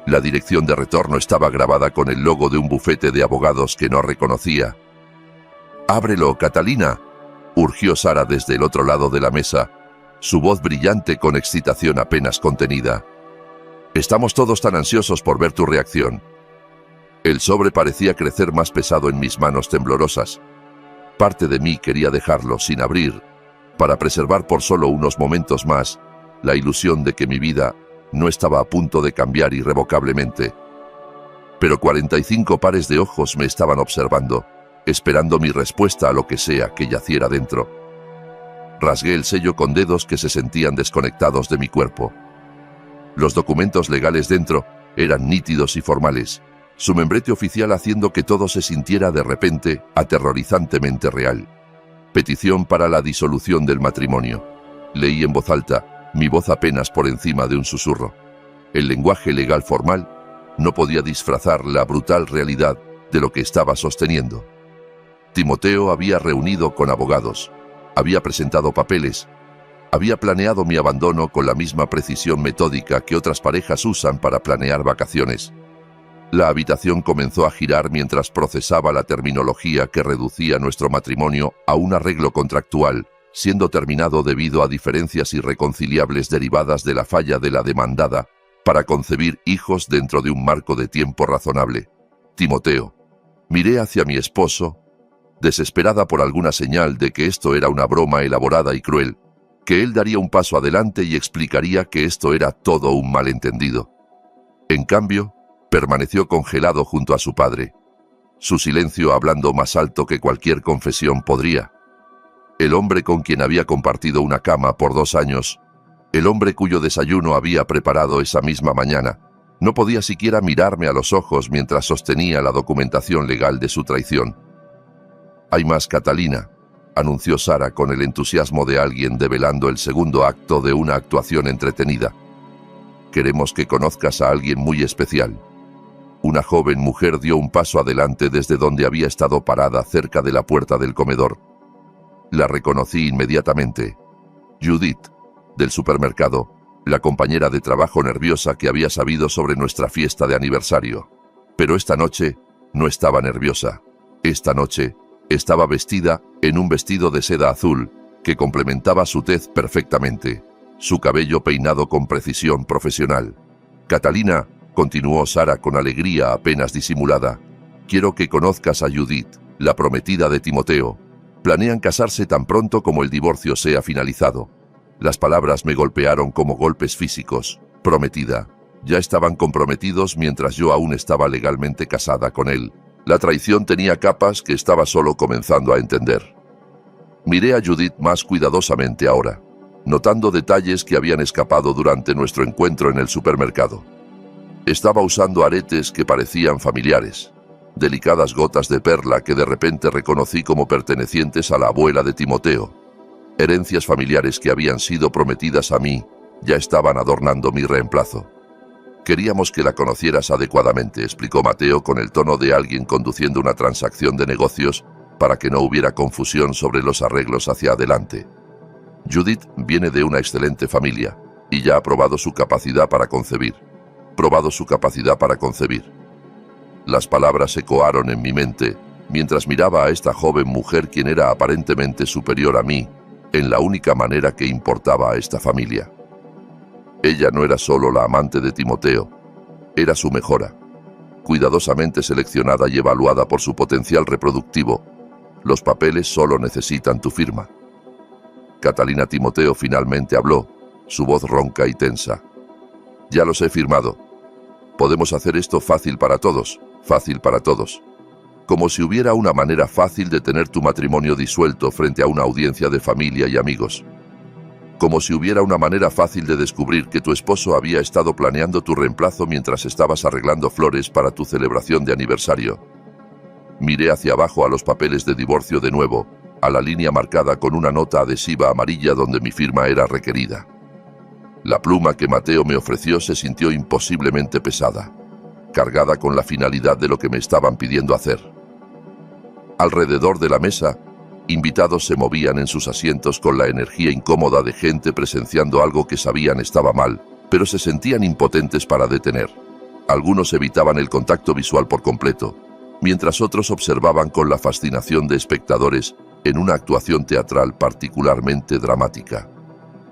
S1: La dirección de retorno estaba grabada con el logo de un bufete de abogados que no reconocía. «Ábrelo, Catalina», urgió Sara desde el otro lado de la mesa, su voz brillante con excitación apenas contenida. «Estamos todos tan ansiosos por ver tu reacción». El sobre parecía crecer más pesado en mis manos temblorosas. Parte de mí quería dejarlo sin abrir, para preservar por solo unos momentos más la ilusión de que mi vida no estaba a punto de cambiar irrevocablemente. Pero 45 pares de ojos me estaban observando, esperando mi respuesta a lo que sea que yaciera dentro. Rasgué el sello con dedos que se sentían desconectados de mi cuerpo. Los documentos legales dentro eran nítidos y formales, su membrete oficial haciendo que todo se sintiera de repente aterrorizantemente real. Petición para la disolución del matrimonio. Leí en voz alta, mi voz apenas por encima de un susurro. El lenguaje legal formal no podía disfrazar la brutal realidad de lo que estaba sosteniendo. Timoteo había reunido con abogados, había presentado papeles, había planeado mi abandono con la misma precisión metódica que otras parejas usan para planear vacaciones. La habitación comenzó a girar mientras procesaba la terminología que reducía nuestro matrimonio a un arreglo contractual, siendo terminado debido a diferencias irreconciliables derivadas de la falla de la demandada para concebir hijos dentro de un marco de tiempo razonable. Timoteo. Miré hacia mi esposo, desesperada por alguna señal de que esto era una broma elaborada y cruel, que él daría un paso adelante y explicaría que esto era todo un malentendido. En cambio, permaneció congelado junto a su padre, su silencio hablando más alto que cualquier confesión podría. El hombre con quien había compartido una cama por 2 años, el hombre cuyo desayuno había preparado esa misma mañana, no podía siquiera mirarme a los ojos mientras sostenía la documentación legal de su traición. «Hay más, Catalina», anunció Sara con el entusiasmo de alguien develando el segundo acto de una actuación entretenida. «Queremos que conozcas a alguien muy especial». Una joven mujer dio un paso adelante desde donde había estado parada cerca de la puerta del comedor. La reconocí inmediatamente. Judith, del supermercado, la compañera de trabajo nerviosa que había sabido sobre nuestra fiesta de aniversario. Pero esta noche no estaba nerviosa. Esta noche estaba vestida en un vestido de seda azul que complementaba su tez perfectamente, su cabello peinado con precisión profesional. «Catalina», continuó Sara con alegría apenas disimulada, «quiero que conozcas a Judith, la prometida de Timoteo. Planean casarse tan pronto como el divorcio sea finalizado». Las palabras me golpearon como golpes físicos. Prometida. Ya estaban comprometidos mientras yo aún estaba legalmente casada con él. La traición tenía capas que estaba solo comenzando a entender. Miré a Judith más cuidadosamente ahora, notando detalles que habían escapado durante nuestro encuentro en el supermercado. Estaba usando aretes que parecían familiares, delicadas gotas de perla que de repente reconocí como pertenecientes a la abuela de Timoteo. Herencias familiares que habían sido prometidas a mí ya estaban adornando mi reemplazo. «Queríamos que la conocieras adecuadamente», explicó Mateo con el tono de alguien conduciendo una transacción de negocios para que no hubiera confusión sobre los arreglos hacia adelante. «Judith viene de una excelente familia y ya ha probado su capacidad para concebir. Probado su capacidad para concebir». Las palabras ecoaron en mi mente mientras miraba a esta joven mujer quien era aparentemente superior a mí en la única manera que importaba a esta familia. Ella no era solo la amante de Timoteo, era su mejora, cuidadosamente seleccionada y evaluada por su potencial reproductivo. Los papeles solo necesitan tu firma. Catalina. Timoteo finalmente habló, su voz ronca y tensa. «Ya los he firmado. Podemos hacer esto fácil para todos, fácil para todos. Como si hubiera una manera fácil de tener tu matrimonio disuelto frente a una audiencia de familia y amigos. Como si hubiera una manera fácil de descubrir que tu esposo había estado planeando tu reemplazo mientras estabas arreglando flores para tu celebración de aniversario». Miré hacia abajo a los papeles de divorcio de nuevo, a la línea marcada con una nota adhesiva amarilla donde mi firma era requerida. La pluma que Mateo me ofreció se sintió imposiblemente pesada, cargada con la finalidad de lo que me estaban pidiendo hacer. Alrededor de la mesa, invitados se movían en sus asientos con la energía incómoda de gente presenciando algo que sabían estaba mal, pero se sentían impotentes para detener. Algunos evitaban el contacto visual por completo, mientras otros observaban con la fascinación de espectadores en una actuación teatral particularmente dramática.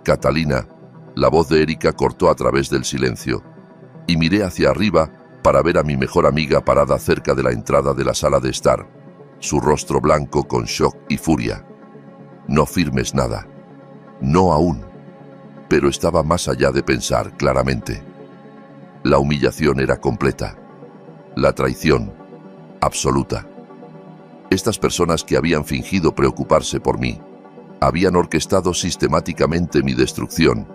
S1: «Catalina», la voz de Erika cortó a través del silencio, y miré hacia arriba para ver a mi mejor amiga parada cerca de la entrada de la sala de estar, su rostro blanco con shock y furia. No firmes nada. No aún. Pero estaba más allá de pensar claramente. La humillación era completa. La traición, absoluta. Estas personas que habían fingido preocuparse por mí, habían orquestado sistemáticamente mi destrucción,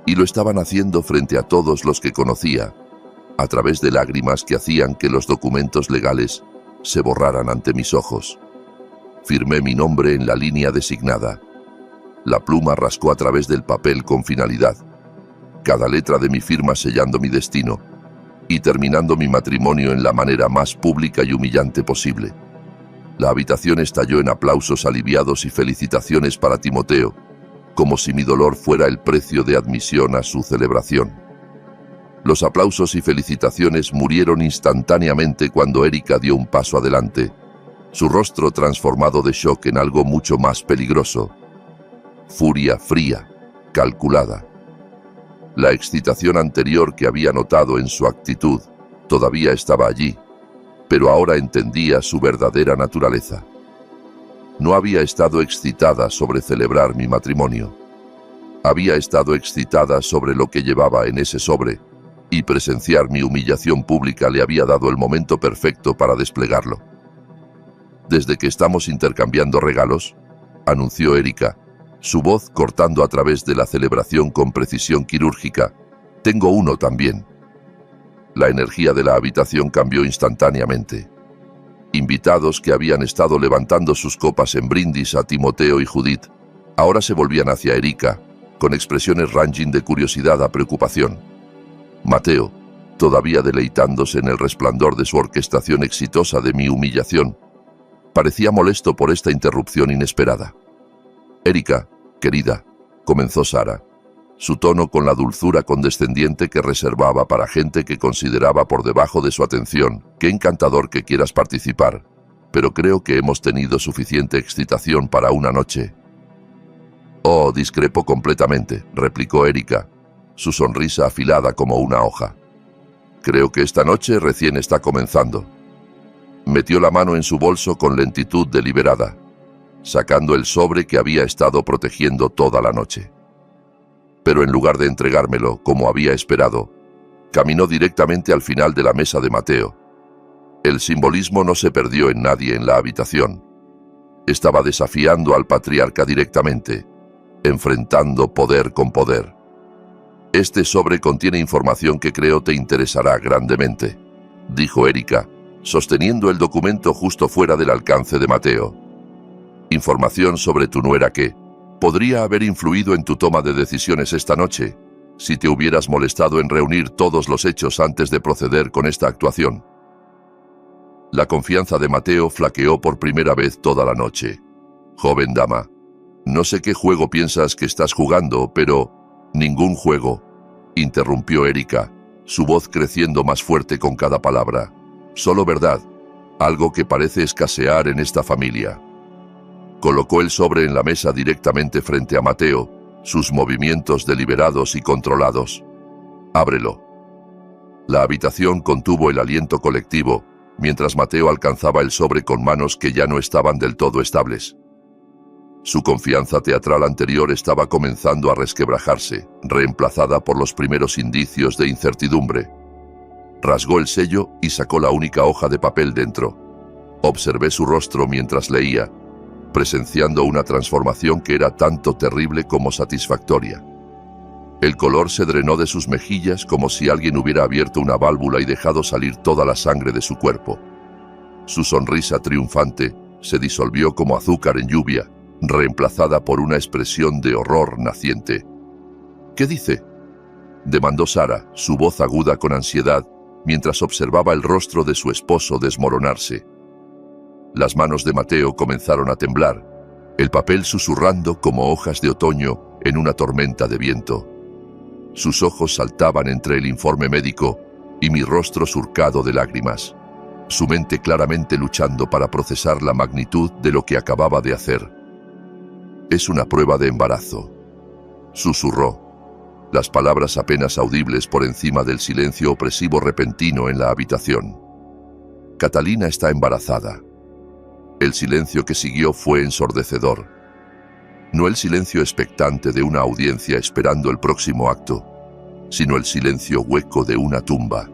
S1: y lo estaban haciendo frente a todos los que conocía, a través de lágrimas que hacían que los documentos legales se borraran ante mis ojos. Firmé mi nombre en la línea designada. La pluma rascó a través del papel con finalidad, cada letra de mi firma sellando mi destino y terminando mi matrimonio en la manera más pública y humillante posible. La habitación estalló en aplausos aliviados y felicitaciones para Timoteo, como si mi dolor fuera el precio de admisión a su celebración. Los aplausos y felicitaciones murieron instantáneamente cuando Erika dio un paso adelante, su rostro transformado de shock en algo mucho más peligroso. Furia fría, calculada. La excitación anterior que había notado en su actitud todavía estaba allí, pero ahora entendía su verdadera naturaleza. No había estado excitada sobre celebrar mi matrimonio. Había estado excitada sobre lo que llevaba en ese sobre, y presenciar mi humillación pública le había dado el momento perfecto para desplegarlo. Desde que estamos intercambiando regalos, anunció Erika, su voz cortando a través de la celebración con precisión quirúrgica, tengo uno también. La energía de la habitación cambió instantáneamente. Invitados que habían estado levantando sus copas en brindis a Timoteo y Judith, ahora se volvían hacia Erika, con expresiones ranging de curiosidad a preocupación. Mateo, todavía deleitándose en el resplandor de su orquestación exitosa de mi humillación, parecía molesto por esta interrupción inesperada. Erika, querida, comenzó Sara, su tono con la dulzura condescendiente que reservaba para gente que consideraba por debajo de su atención. Qué encantador que quieras participar, pero creo que hemos tenido suficiente excitación para una noche. Oh, discrepo completamente, replicó Erika, su sonrisa afilada como una hoja. Creo que esta noche recién está comenzando. Metió la mano en su bolso con lentitud deliberada, sacando el sobre que había estado protegiendo toda la noche. Pero en lugar de entregármelo, como había esperado, caminó directamente al final de la mesa de Mateo. El simbolismo no se perdió en nadie en la habitación. Estaba desafiando al patriarca directamente, enfrentando poder con poder. Este sobre contiene información que creo te interesará grandemente, dijo Erika, sosteniendo el documento justo fuera del alcance de Mateo. Información sobre tu nuera que podría haber influido en tu toma de decisiones esta noche, si te hubieras molestado en reunir todos los hechos antes de proceder con esta actuación. La confianza de Mateo flaqueó por primera vez toda la noche. Joven dama, no sé qué juego piensas que estás jugando, pero ningún juego, interrumpió Erika, su voz creciendo más fuerte con cada palabra. Solo verdad, algo que parece escasear en esta familia. Colocó el sobre en la mesa directamente frente a Mateo, sus movimientos deliberados y controlados. Ábrelo. La habitación contuvo el aliento colectivo, mientras Mateo alcanzaba el sobre con manos que ya no estaban del todo estables. Su confianza teatral anterior estaba comenzando a resquebrajarse, reemplazada por los primeros indicios de incertidumbre. Rasgó el sello y sacó la única hoja de papel dentro. Observé su rostro mientras leía, presenciando una transformación que era tanto terrible como satisfactoria. El color se drenó de sus mejillas como si alguien hubiera abierto una válvula y dejado salir toda la sangre de su cuerpo. Su sonrisa triunfante se disolvió como azúcar en lluvia, reemplazada por una expresión de horror naciente. ¿Qué dice?, demandó Sara, su voz aguda con ansiedad, mientras observaba el rostro de su esposo desmoronarse. Las manos de Mateo comenzaron a temblar, el papel susurrando como hojas de otoño en una tormenta de viento. Sus ojos saltaban entre el informe médico y mi rostro surcado de lágrimas, su mente claramente luchando para procesar la magnitud de lo que acababa de hacer. Es una prueba de embarazo, susurró, las palabras apenas audibles por encima del silencio opresivo repentino en la habitación. Catalina está embarazada. El silencio que siguió fue ensordecedor. No el silencio expectante de una audiencia esperando el próximo acto, sino el silencio hueco de una tumba.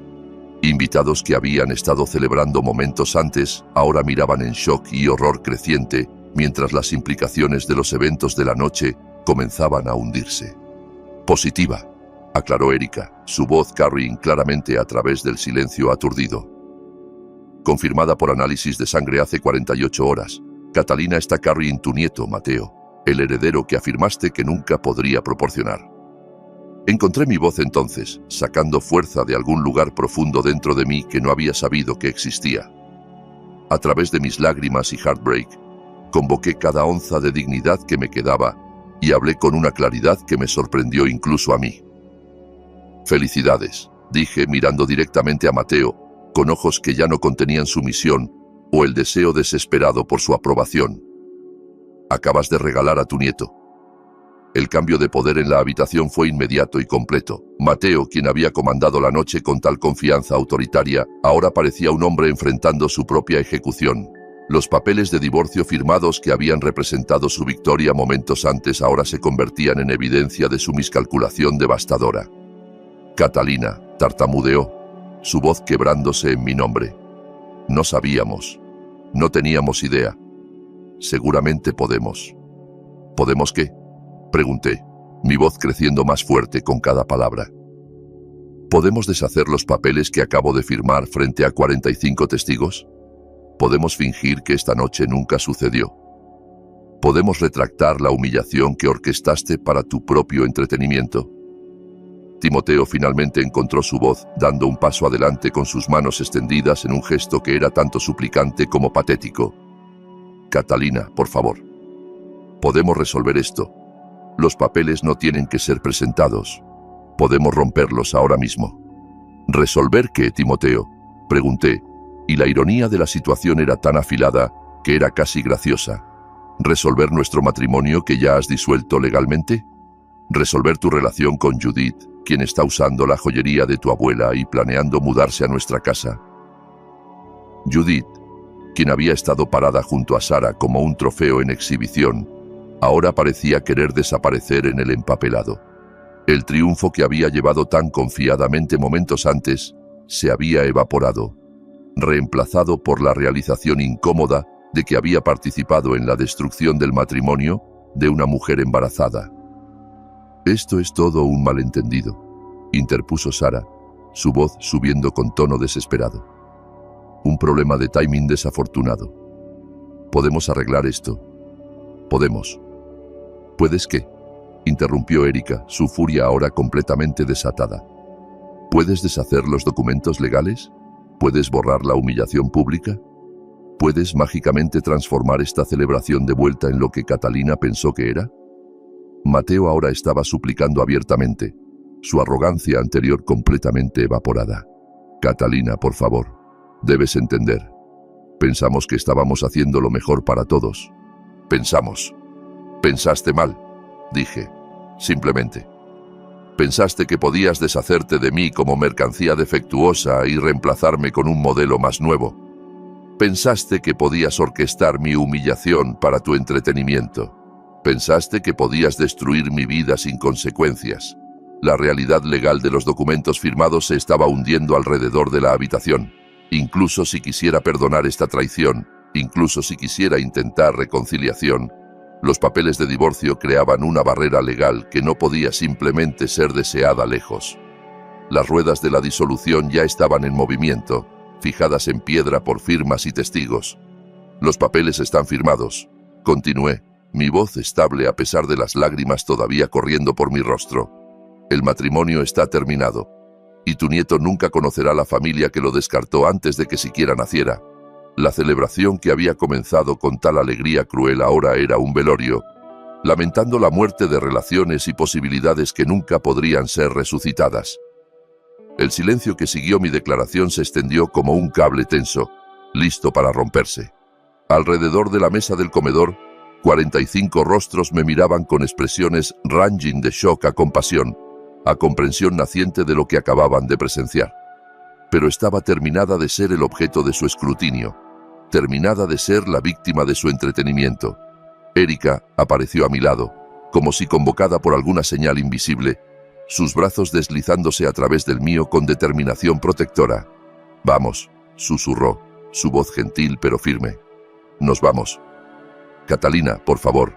S1: Invitados que habían estado celebrando momentos antes, ahora miraban en shock y horror creciente, mientras las implicaciones de los eventos de la noche comenzaban a hundirse. Positiva, aclaró Erika, su voz carrying claramente a través del silencio aturdido. Confirmada por análisis de sangre hace 48 horas, Catalina está carrying tu nieto, Mateo, el heredero que afirmaste que nunca podría proporcionar. Encontré mi voz entonces, sacando fuerza de algún lugar profundo dentro de mí que no había sabido que existía. A través de mis lágrimas y heartbreak, convoqué cada onza de dignidad que me quedaba y hablé con una claridad que me sorprendió incluso a mí. Felicidades, dije mirando directamente a Mateo, con ojos que ya no contenían sumisión o el deseo desesperado por su aprobación. Acabas de regalar a tu nieto. El cambio de poder en la habitación fue inmediato y completo. Mateo, quien había comandado la noche con tal confianza autoritaria, ahora parecía un hombre enfrentando su propia ejecución. Los papeles de divorcio firmados que habían representado su victoria momentos antes ahora se convertían en evidencia de su miscalculación devastadora. Catalina, tartamudeó, su voz quebrándose en mi nombre. No sabíamos. No teníamos idea. Seguramente podemos. ¿Podemos qué? Pregunté, mi voz creciendo más fuerte con cada palabra. ¿Podemos deshacer los papeles que acabo de firmar frente a 45 testigos? ¿Podemos fingir que esta noche nunca sucedió? ¿Podemos retractar la humillación que orquestaste para tu propio entretenimiento? Timoteo finalmente encontró su voz, dando un paso adelante con sus manos extendidas en un gesto que era tanto suplicante como patético. Catalina, por favor. Podemos resolver esto. Los papeles no tienen que ser presentados. Podemos romperlos ahora mismo. ¿Resolver qué, Timoteo?, pregunté, y la ironía de la situación era tan afilada que era casi graciosa. ¿Resolver nuestro matrimonio que ya has disuelto legalmente? ¿Resolver tu relación con Judith, quien está usando la joyería de tu abuela y planeando mudarse a nuestra casa? Judith, quien había estado parada junto a Sara como un trofeo en exhibición, ahora parecía querer desaparecer en el empapelado. El triunfo que había llevado tan confiadamente momentos antes se había evaporado, reemplazado por la realización incómoda de que había participado en la destrucción del matrimonio de una mujer embarazada. Esto es todo un malentendido, interpuso Sara, su voz subiendo con tono desesperado. Un problema de timing desafortunado. Podemos arreglar esto. Podemos. ¿Puedes qué?, interrumpió Erika, su furia ahora completamente desatada. ¿Puedes deshacer los documentos legales? ¿Puedes borrar la humillación pública? ¿Puedes mágicamente transformar esta celebración de vuelta en lo que Catalina pensó que era? Mateo ahora estaba suplicando abiertamente, su arrogancia anterior completamente evaporada. Catalina, por favor, debes entender. Pensamos que estábamos haciendo lo mejor para todos. Pensamos. Pensaste mal, dije, simplemente. Pensaste que podías deshacerte de mí como mercancía defectuosa y reemplazarme con un modelo más nuevo. Pensaste que podías orquestar mi humillación para tu entretenimiento. Pensaste que podías destruir mi vida sin consecuencias. La realidad legal de los documentos firmados se estaba hundiendo alrededor de la habitación. Incluso si quisiera perdonar esta traición, incluso si quisiera intentar reconciliación, los papeles de divorcio creaban una barrera legal que no podía simplemente ser deseada lejos. Las ruedas de la disolución ya estaban en movimiento, fijadas en piedra por firmas y testigos. Los papeles están firmados, continué, mi voz estable a pesar de las lágrimas todavía corriendo por mi rostro. El matrimonio está terminado, y tu nieto nunca conocerá la familia que lo descartó antes de que siquiera naciera. La celebración que había comenzado con tal alegría cruel ahora era un velorio, lamentando la muerte de relaciones y posibilidades que nunca podrían ser resucitadas. El silencio que siguió mi declaración se extendió como un cable tenso, listo para romperse. Alrededor de la mesa del comedor, 45 rostros me miraban con expresiones ranging de shock a compasión, a comprensión naciente de lo que acababan de presenciar. Pero estaba terminada de ser el objeto de su escrutinio. terminada de ser la víctima de su entretenimiento. Erika apareció a mi lado, como si convocada por alguna señal invisible, sus brazos deslizándose a través del mío con determinación protectora. «Vamos», susurró, su voz gentil pero firme. «Nos vamos». «Catalina, por favor»,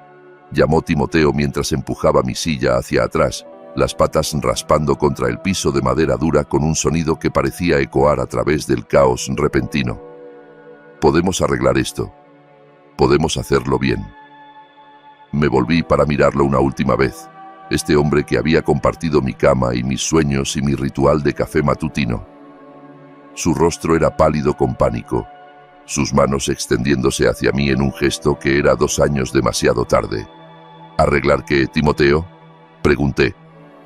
S1: llamó Timoteo mientras empujaba mi silla hacia atrás, las patas raspando contra el piso de madera dura con un sonido que parecía ecoar a través del caos repentino. «Podemos arreglar esto. Podemos hacerlo bien». Me volví para mirarlo una última vez. Este hombre que había compartido mi cama y mis sueños y mi ritual de café matutino. Su rostro era pálido con pánico, sus manos extendiéndose hacia mí en un gesto que era 2 años demasiado tarde. «¿Arreglar qué, Timoteo?», pregunté,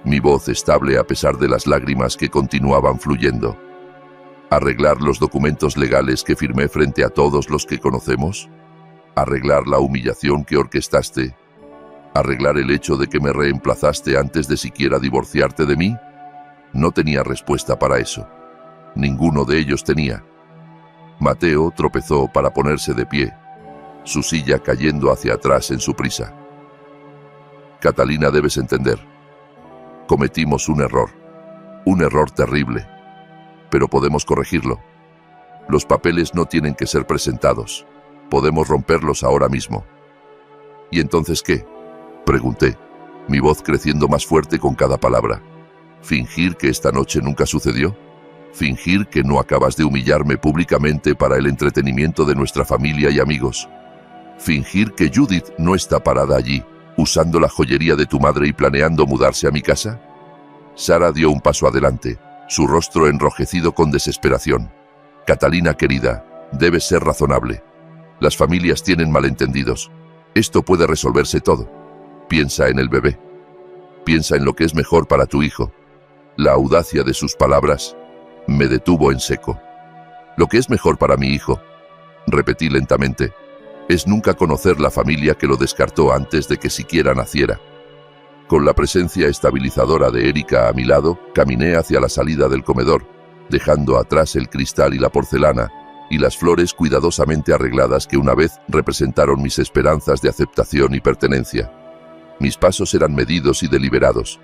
S1: mi voz estable a pesar de las lágrimas que continuaban fluyendo. «¿Arreglar los documentos legales que firmé frente a todos los que conocemos? ¿Arreglar la humillación que orquestaste? ¿Arreglar el hecho de que me reemplazaste antes de siquiera divorciarte de mí?» No tenía respuesta para eso. Ninguno de ellos tenía. Mateo tropezó para ponerse de pie, su silla cayendo hacia atrás en su prisa. «Catalina, debes entender. Cometimos un error terrible, pero podemos corregirlo. Los papeles no tienen que ser presentados. Podemos romperlos ahora mismo». «¿Y entonces qué?», pregunté, mi voz creciendo más fuerte con cada palabra. «¿Fingir que esta noche nunca sucedió? ¿Fingir que no acabas de humillarme públicamente para el entretenimiento de nuestra familia y amigos? ¿Fingir que Judith no está parada allí, usando la joyería de tu madre y planeando mudarse a mi casa?» Sara dio un paso adelante, su rostro enrojecido con desesperación. «Catalina querida, debes ser razonable. Las familias tienen malentendidos. Esto puede resolverse todo. Piensa en el bebé. Piensa en lo que es mejor para tu hijo». La audacia de sus palabras me detuvo en seco. «Lo que es mejor para mi hijo», repetí lentamente, «es nunca conocer la familia que lo descartó antes de que siquiera naciera». Con la presencia estabilizadora de Erika a mi lado, caminé hacia la salida del comedor, dejando atrás el cristal y la porcelana, y las flores cuidadosamente arregladas que una vez representaron mis esperanzas de aceptación y pertenencia. Mis pasos eran medidos y deliberados,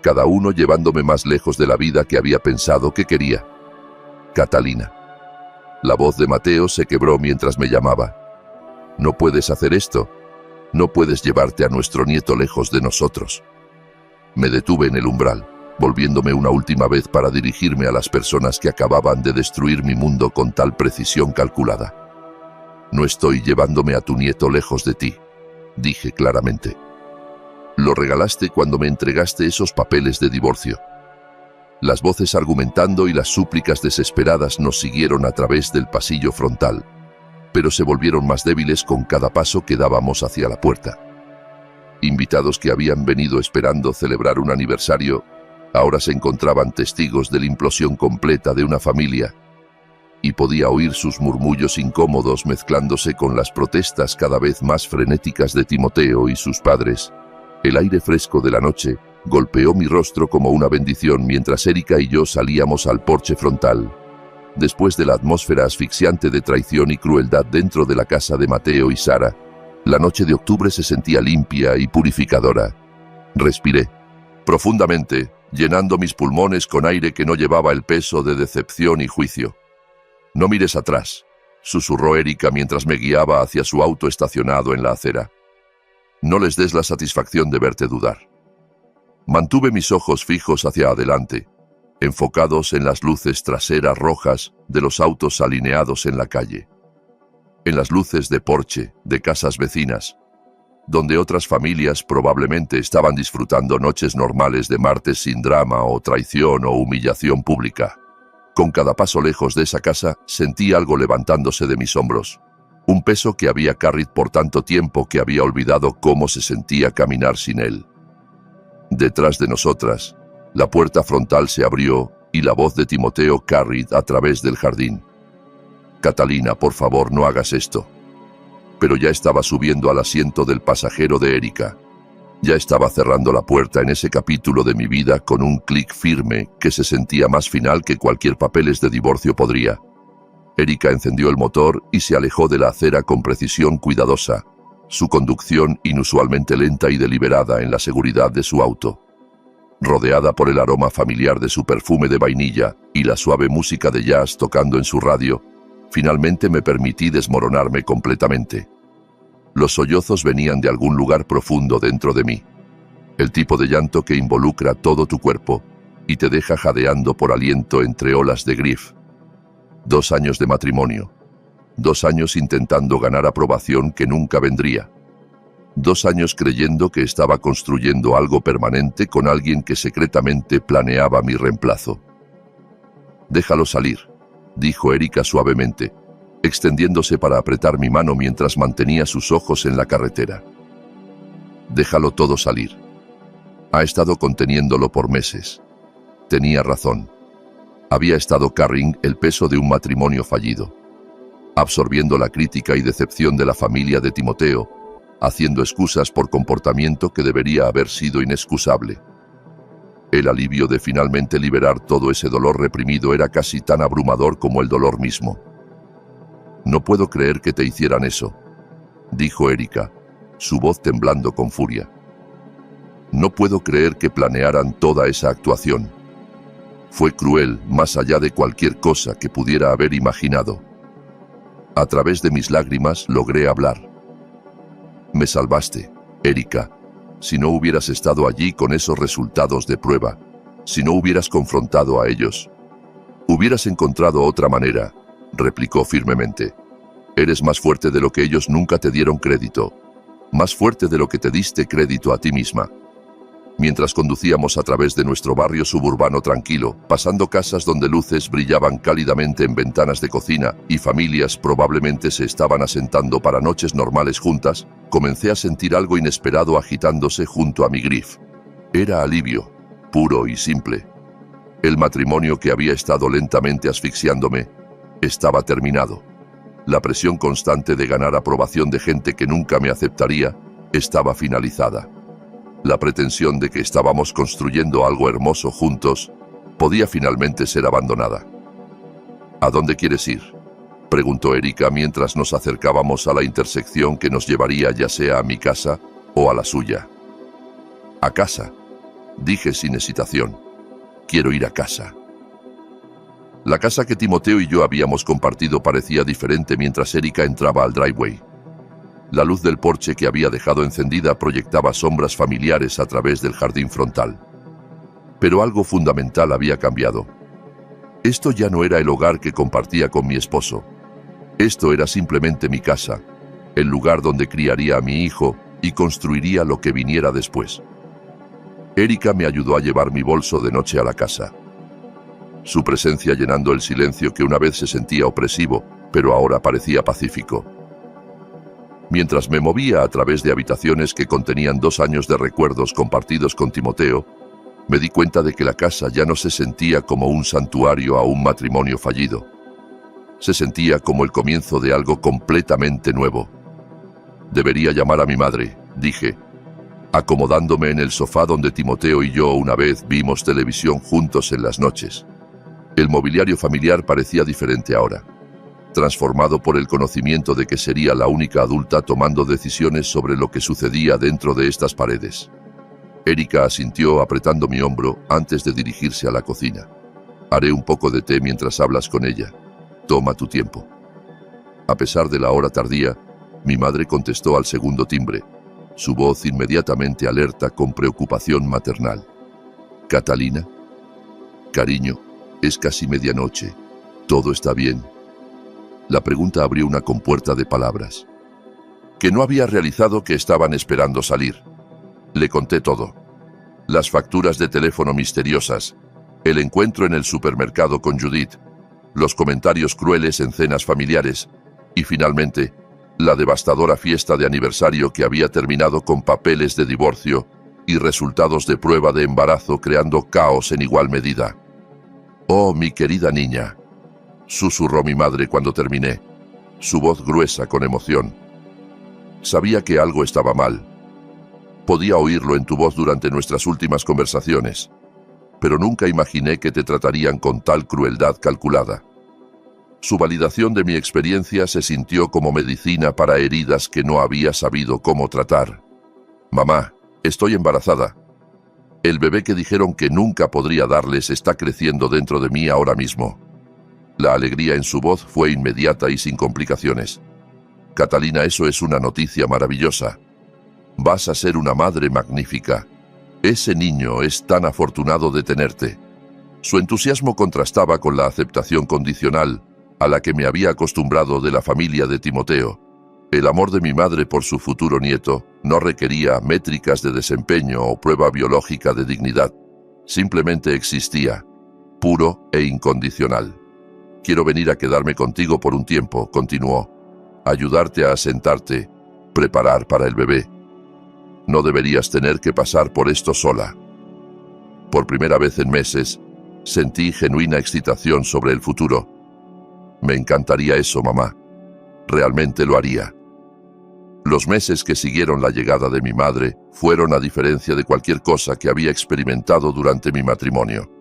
S1: cada uno llevándome más lejos de la vida que había pensado que quería. «Catalina». La voz de Mateo se quebró mientras me llamaba. «No puedes hacer esto. No puedes llevarte a nuestro nieto lejos de nosotros». Me detuve en el umbral, volviéndome una última vez para dirigirme a las personas que acababan de destruir mi mundo con tal precisión calculada. «No estoy llevándome a tu nieto lejos de ti», dije claramente. «Lo regalaste cuando me entregaste esos papeles de divorcio». Las voces argumentando y las súplicas desesperadas nos siguieron a través del pasillo frontal, pero se volvieron más débiles con cada paso que dábamos hacia la puerta. Invitados que habían venido esperando celebrar un aniversario, ahora se encontraban testigos de la implosión completa de una familia, y podía oír sus murmullos incómodos mezclándose con las protestas cada vez más frenéticas de Timoteo y sus padres. El aire fresco de la noche golpeó mi rostro como una bendición mientras Erika y yo salíamos al porche frontal. Después de la atmósfera asfixiante de traición y crueldad dentro de la casa de Mateo y Sara, la noche de octubre se sentía limpia y purificadora. Respiré profundamente, llenando mis pulmones con aire que no llevaba el peso de decepción y juicio. «No mires atrás», susurró Erika mientras me guiaba hacia su auto estacionado en la acera. «No les des la satisfacción de verte dudar». Mantuve mis ojos fijos hacia adelante, enfocados en las luces traseras rojas de los autos alineados en la calle, en las luces de porche de casas vecinas, donde otras familias probablemente estaban disfrutando noches normales de martes sin drama o traición o humillación pública. Con cada paso lejos de esa casa sentí algo levantándose de mis hombros, un peso que había carried por tanto tiempo que había olvidado cómo se sentía caminar sin él. Detrás de nosotras, la puerta frontal se abrió y la voz de Timoteo carried a través del jardín. «Catalina, por favor, no hagas esto». Pero ya estaba subiendo al asiento del pasajero de Erika. Ya estaba cerrando la puerta en ese capítulo de mi vida con un clic firme que se sentía más final que cualquier papeles de divorcio podría. Erika encendió el motor y se alejó de la acera con precisión cuidadosa, su conducción inusualmente lenta y deliberada en la seguridad de su auto. Rodeada por el aroma familiar de su perfume de vainilla y la suave música de jazz tocando en su radio, finalmente me permití desmoronarme completamente. Los sollozos venían de algún lugar profundo dentro de mí. El tipo de llanto que involucra todo tu cuerpo y te deja jadeando por aliento entre olas de grief. 2 años de matrimonio. 2 años intentando ganar aprobación que nunca vendría. 2 años creyendo que estaba construyendo algo permanente con alguien que secretamente planeaba mi reemplazo. «Déjalo salir», dijo Erika suavemente, extendiéndose para apretar mi mano mientras mantenía sus ojos en la carretera. «Déjalo todo salir. Ha estado conteniéndolo por meses. Tenía razón. Había estado carrying el peso de un matrimonio fallido, absorbiendo la crítica y decepción de la familia de Timoteo, haciendo excusas por comportamiento que debería haber sido inexcusable. El alivio de finalmente liberar todo ese dolor reprimido era casi tan abrumador como el dolor mismo. «No puedo creer que te hicieran eso», dijo Erika, su voz temblando con furia. «No puedo creer que planearan toda esa actuación. Fue cruel, más allá de cualquier cosa que pudiera haber imaginado». A través de mis lágrimas logré hablar. «Me salvaste, Erika. Si no hubieras estado allí con esos resultados de prueba, si no hubieras confrontado a ellos, hubieras encontrado otra manera», replicó firmemente. «Eres más fuerte de lo que ellos nunca te dieron crédito, más fuerte de lo que te diste crédito a ti misma». Mientras conducíamos a través de nuestro barrio suburbano tranquilo, pasando casas donde luces brillaban cálidamente en ventanas de cocina y familias probablemente se estaban asentando para noches normales juntas, comencé a sentir algo inesperado agitándose junto a mi grief. Era alivio, puro y simple. El matrimonio que había estado lentamente asfixiándome estaba terminado. La presión constante de ganar aprobación de gente que nunca me aceptaría estaba finalizada. La pretensión de que estábamos construyendo algo hermoso juntos podía finalmente ser abandonada. «¿A dónde quieres ir?», preguntó Erika mientras nos acercábamos a la intersección que nos llevaría ya sea a mi casa o a la suya. «A casa», dije sin hesitación. «Quiero ir a casa». La casa que Timoteo y yo habíamos compartido parecía diferente mientras Erika entraba al driveway. La luz del porche que había dejado encendida proyectaba sombras familiares a través del jardín frontal. Pero algo fundamental había cambiado. Esto ya no era el hogar que compartía con mi esposo. Esto era simplemente mi casa, el lugar donde criaría a mi hijo y construiría lo que viniera después. Erika me ayudó a llevar mi bolso de noche a la casa. Su presencia llenando el silencio que una vez se sentía opresivo, pero ahora parecía pacífico. Mientras me movía a través de habitaciones que contenían 2 años de recuerdos compartidos con Timoteo, me di cuenta de que la casa ya no se sentía como un santuario a un matrimonio fallido. Se sentía como el comienzo de algo completamente nuevo. «Debería llamar a mi madre», dije, acomodándome en el sofá donde Timoteo y yo una vez vimos televisión juntos en las noches. El mobiliario familiar parecía diferente ahora, transformado por el conocimiento de que sería la única adulta tomando decisiones sobre lo que sucedía dentro de estas paredes. Erika asintió apretando mi hombro antes de dirigirse a la cocina. «Haré un poco de té mientras hablas con ella. Toma tu tiempo». A pesar de la hora tardía, mi madre contestó al segundo timbre, su voz inmediatamente alerta con preocupación maternal. «¿Catalina? Cariño, es casi medianoche. ¿Todo está bien?». La pregunta abrió una compuerta de palabras que no había realizado que estaban esperando salir. Le conté todo. Las facturas de teléfono misteriosas, el encuentro en el supermercado con Judith, los comentarios crueles en cenas familiares y finalmente, la devastadora fiesta de aniversario que había terminado con papeles de divorcio y resultados de prueba de embarazo creando caos en igual medida. «Oh, mi querida niña», susurró mi madre cuando terminé, su voz gruesa con emoción. «Sabía que algo estaba mal. Podía oírlo en tu voz durante nuestras últimas conversaciones, pero nunca imaginé que te tratarían con tal crueldad calculada. Su validación de mi experiencia se sintió como medicina para heridas que no había sabido cómo tratar. Mamá, estoy embarazada. El bebé que dijeron que nunca podría darles está creciendo dentro de mí ahora mismo. La alegría en su voz fue inmediata y sin complicaciones. Catalina, eso es una noticia maravillosa. Vas a ser una madre magnífica. Ese niño es tan afortunado de tenerte. Su entusiasmo contrastaba con la aceptación condicional a la que me había acostumbrado de la familia de Timoteo. El amor de mi madre por su futuro nieto no requería métricas de desempeño o prueba biológica de dignidad. Simplemente existía, puro e incondicional. Quiero venir a quedarme contigo por un tiempo, continuó. Ayudarte a asentarte, preparar para el bebé. No deberías tener que pasar por esto sola. Por primera vez en meses, sentí genuina excitación sobre el futuro. Me encantaría eso, mamá. Realmente lo haría. Los meses que siguieron la llegada de mi madre fueron a diferencia de cualquier cosa que había experimentado durante mi matrimonio.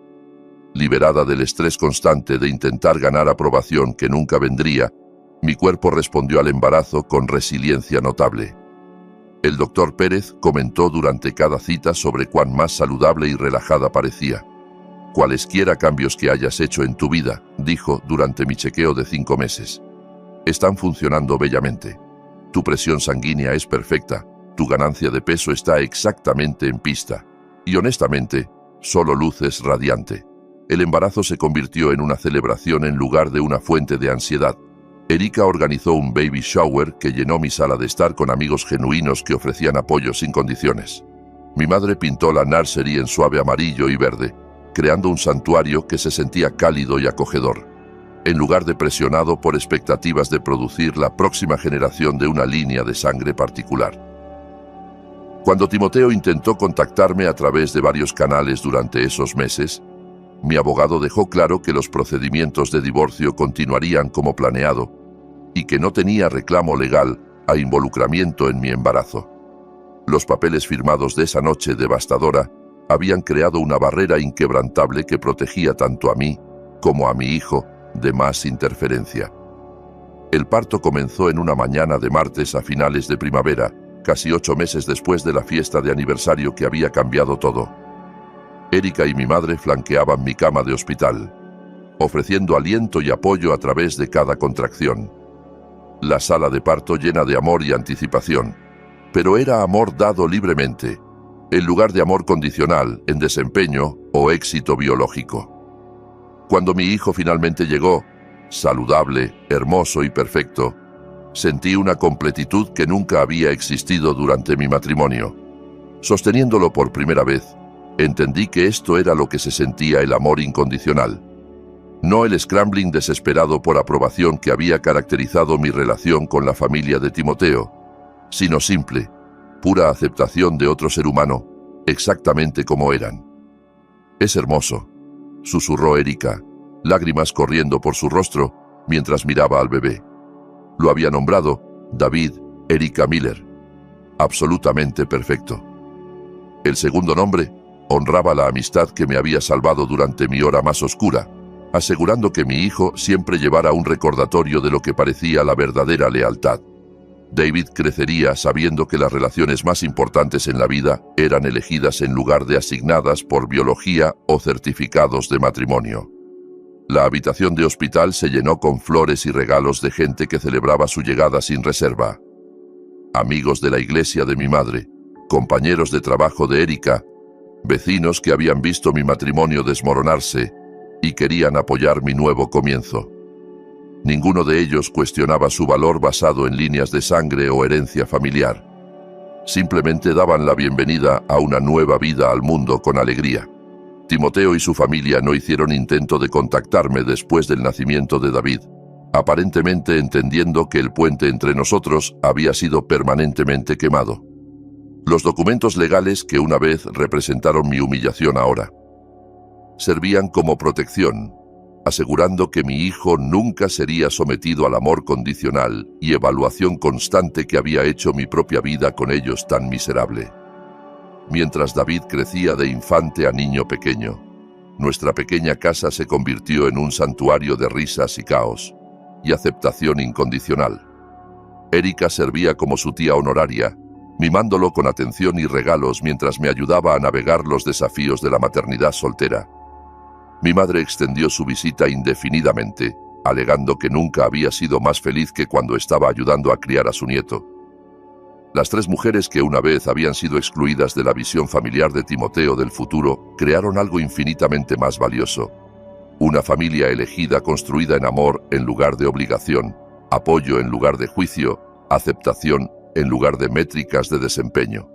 S1: Liberada del estrés constante de intentar ganar aprobación que nunca vendría, mi cuerpo respondió al embarazo con resiliencia notable. El doctor Pérez comentó durante cada cita sobre cuán más saludable y relajada parecía. Cualesquiera cambios que hayas hecho en tu vida, dijo durante mi chequeo de 5 meses, están funcionando bellamente. Tu presión sanguínea es perfecta, tu ganancia de peso está exactamente en pista. Y honestamente, solo luces radiante. El embarazo se convirtió en una celebración en lugar de una fuente de ansiedad. Erika organizó un baby shower que llenó mi sala de estar con amigos genuinos que ofrecían apoyo sin condiciones. Mi madre pintó la nursery en suave amarillo y verde, creando un santuario que se sentía cálido y acogedor, en lugar de presionado por expectativas de producir la próxima generación de una línea de sangre particular. Cuando Timoteo intentó contactarme a través de varios canales durante esos meses, mi abogado dejó claro que los procedimientos de divorcio continuarían como planeado y que no tenía reclamo legal a involucramiento en mi embarazo. Los papeles firmados de esa noche devastadora habían creado una barrera inquebrantable que protegía tanto a mí como a mi hijo de más interferencia. El parto comenzó en una mañana de martes a finales de primavera, casi 8 meses después de la fiesta de aniversario que había cambiado todo. Erika y mi madre flanqueaban mi cama de hospital, ofreciendo aliento y apoyo a través de cada contracción. La sala de parto llena de amor y anticipación, pero era amor dado libremente, en lugar de amor condicional en desempeño o éxito biológico. Cuando mi hijo finalmente llegó, saludable, hermoso y perfecto, sentí una completitud que nunca había existido durante mi matrimonio. Sosteniéndolo por primera vez, entendí que esto era lo que se sentía el amor incondicional. No el scrambling desesperado por aprobación que había caracterizado mi relación con la familia de Timoteo, sino simple, pura aceptación de otro ser humano, exactamente como eran. Es hermoso, susurró Erika, lágrimas corriendo por su rostro mientras miraba al bebé. Lo había nombrado David Erika Miller. Absolutamente perfecto. El segundo nombre honraba la amistad que me había salvado durante mi hora más oscura, asegurando que mi hijo siempre llevara un recordatorio de lo que parecía la verdadera lealtad. David crecería sabiendo que las relaciones más importantes en la vida eran elegidas en lugar de asignadas por biología o certificados de matrimonio. La habitación de hospital se llenó con flores y regalos de gente que celebraba su llegada sin reserva. Amigos de la iglesia de mi madre, compañeros de trabajo de Erika, vecinos que habían visto mi matrimonio desmoronarse y querían apoyar mi nuevo comienzo. Ninguno de ellos cuestionaba su valor basado en líneas de sangre o herencia familiar. Simplemente daban la bienvenida a una nueva vida al mundo con alegría. Timoteo y su familia no hicieron intento de contactarme después del nacimiento de David, aparentemente entendiendo que el puente entre nosotros había sido permanentemente quemado. Los documentos legales que una vez representaron mi humillación ahora servían como protección, asegurando que mi hijo nunca sería sometido al amor condicional y evaluación constante que había hecho mi propia vida con ellos tan miserable. Mientras David crecía de infante a niño pequeño, nuestra pequeña casa se convirtió en un santuario de risas y caos. y aceptación incondicional. Erika servía como su tía honoraria, mimándolo con atención y regalos mientras me ayudaba a navegar los desafíos de la maternidad soltera. Mi madre extendió su visita indefinidamente, alegando que nunca había sido más feliz que cuando estaba ayudando a criar a su nieto. Las tres mujeres que una vez habían sido excluidas de la visión familiar de Timoteo del futuro crearon algo infinitamente más valioso. Una familia elegida construida en amor en lugar de obligación, apoyo en lugar de juicio, aceptación en lugar de métricas de desempeño.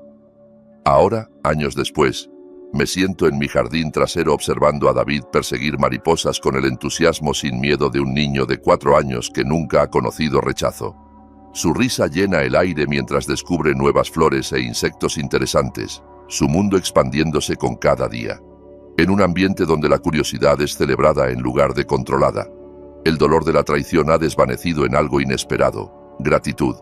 S1: Ahora, años después, me siento en mi jardín trasero observando a David perseguir mariposas con el entusiasmo sin miedo de un niño de 4 años que nunca ha conocido rechazo. Su risa llena el aire mientras descubre nuevas flores e insectos interesantes, su mundo expandiéndose con cada día. En un ambiente donde la curiosidad es celebrada en lugar de controlada. El dolor de la traición ha desvanecido en algo inesperado: gratitud.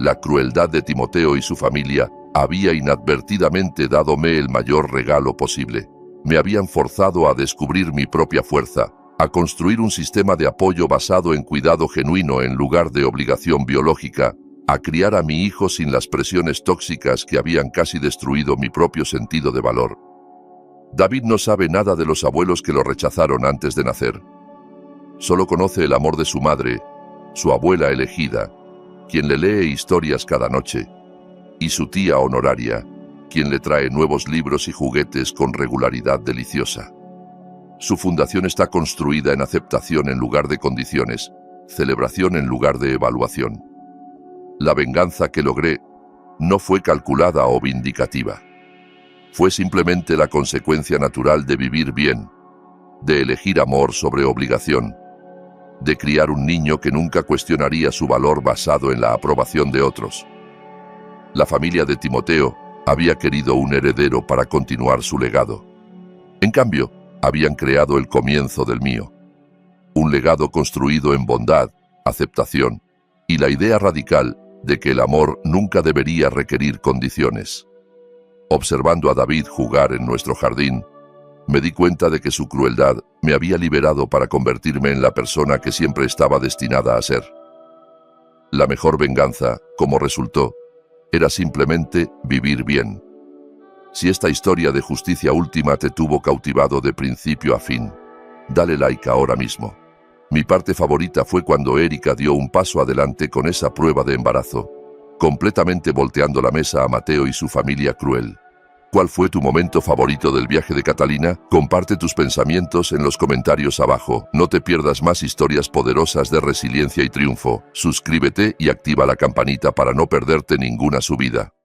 S1: La crueldad de Timoteo y su familia había inadvertidamente dadome el mayor regalo posible. Me habían forzado a descubrir mi propia fuerza, a construir un sistema de apoyo basado en cuidado genuino en lugar de obligación biológica, a criar a mi hijo sin las presiones tóxicas que habían casi destruido mi propio sentido de valor. David no sabe nada de los abuelos que lo rechazaron antes de nacer. Solo conoce el amor de su madre, su abuela elegida, quien le lee historias cada noche, y su tía honoraria, quien le trae nuevos libros y juguetes con regularidad deliciosa. Su fundación está construida en aceptación en lugar de condiciones, celebración en lugar de evaluación. La venganza que logré no fue calculada o vindicativa. Fue simplemente la consecuencia natural de vivir bien, de elegir amor sobre obligación, de criar un niño que nunca cuestionaría su valor basado en la aprobación de otros. La familia de Timoteo había querido un heredero para continuar su legado. En cambio, habían creado el comienzo del mío. Un legado construido en bondad, aceptación y la idea radical de que el amor nunca debería requerir condiciones. Observando a David jugar en nuestro jardín, me di cuenta de que su crueldad me había liberado para convertirme en la persona que siempre estaba destinada a ser. La mejor venganza, como resultó, era simplemente vivir bien. Si esta historia de justicia última te tuvo cautivado de principio a fin, dale like ahora mismo. Mi parte favorita fue cuando Erika dio un paso adelante con esa prueba de embarazo, completamente volteando la mesa a Mateo y su familia cruel. ¿Cuál fue tu momento favorito del viaje de Catalina? Comparte tus pensamientos en los comentarios abajo. No te pierdas más historias poderosas de resiliencia y triunfo. Suscríbete y activa la campanita para no perderte ninguna subida.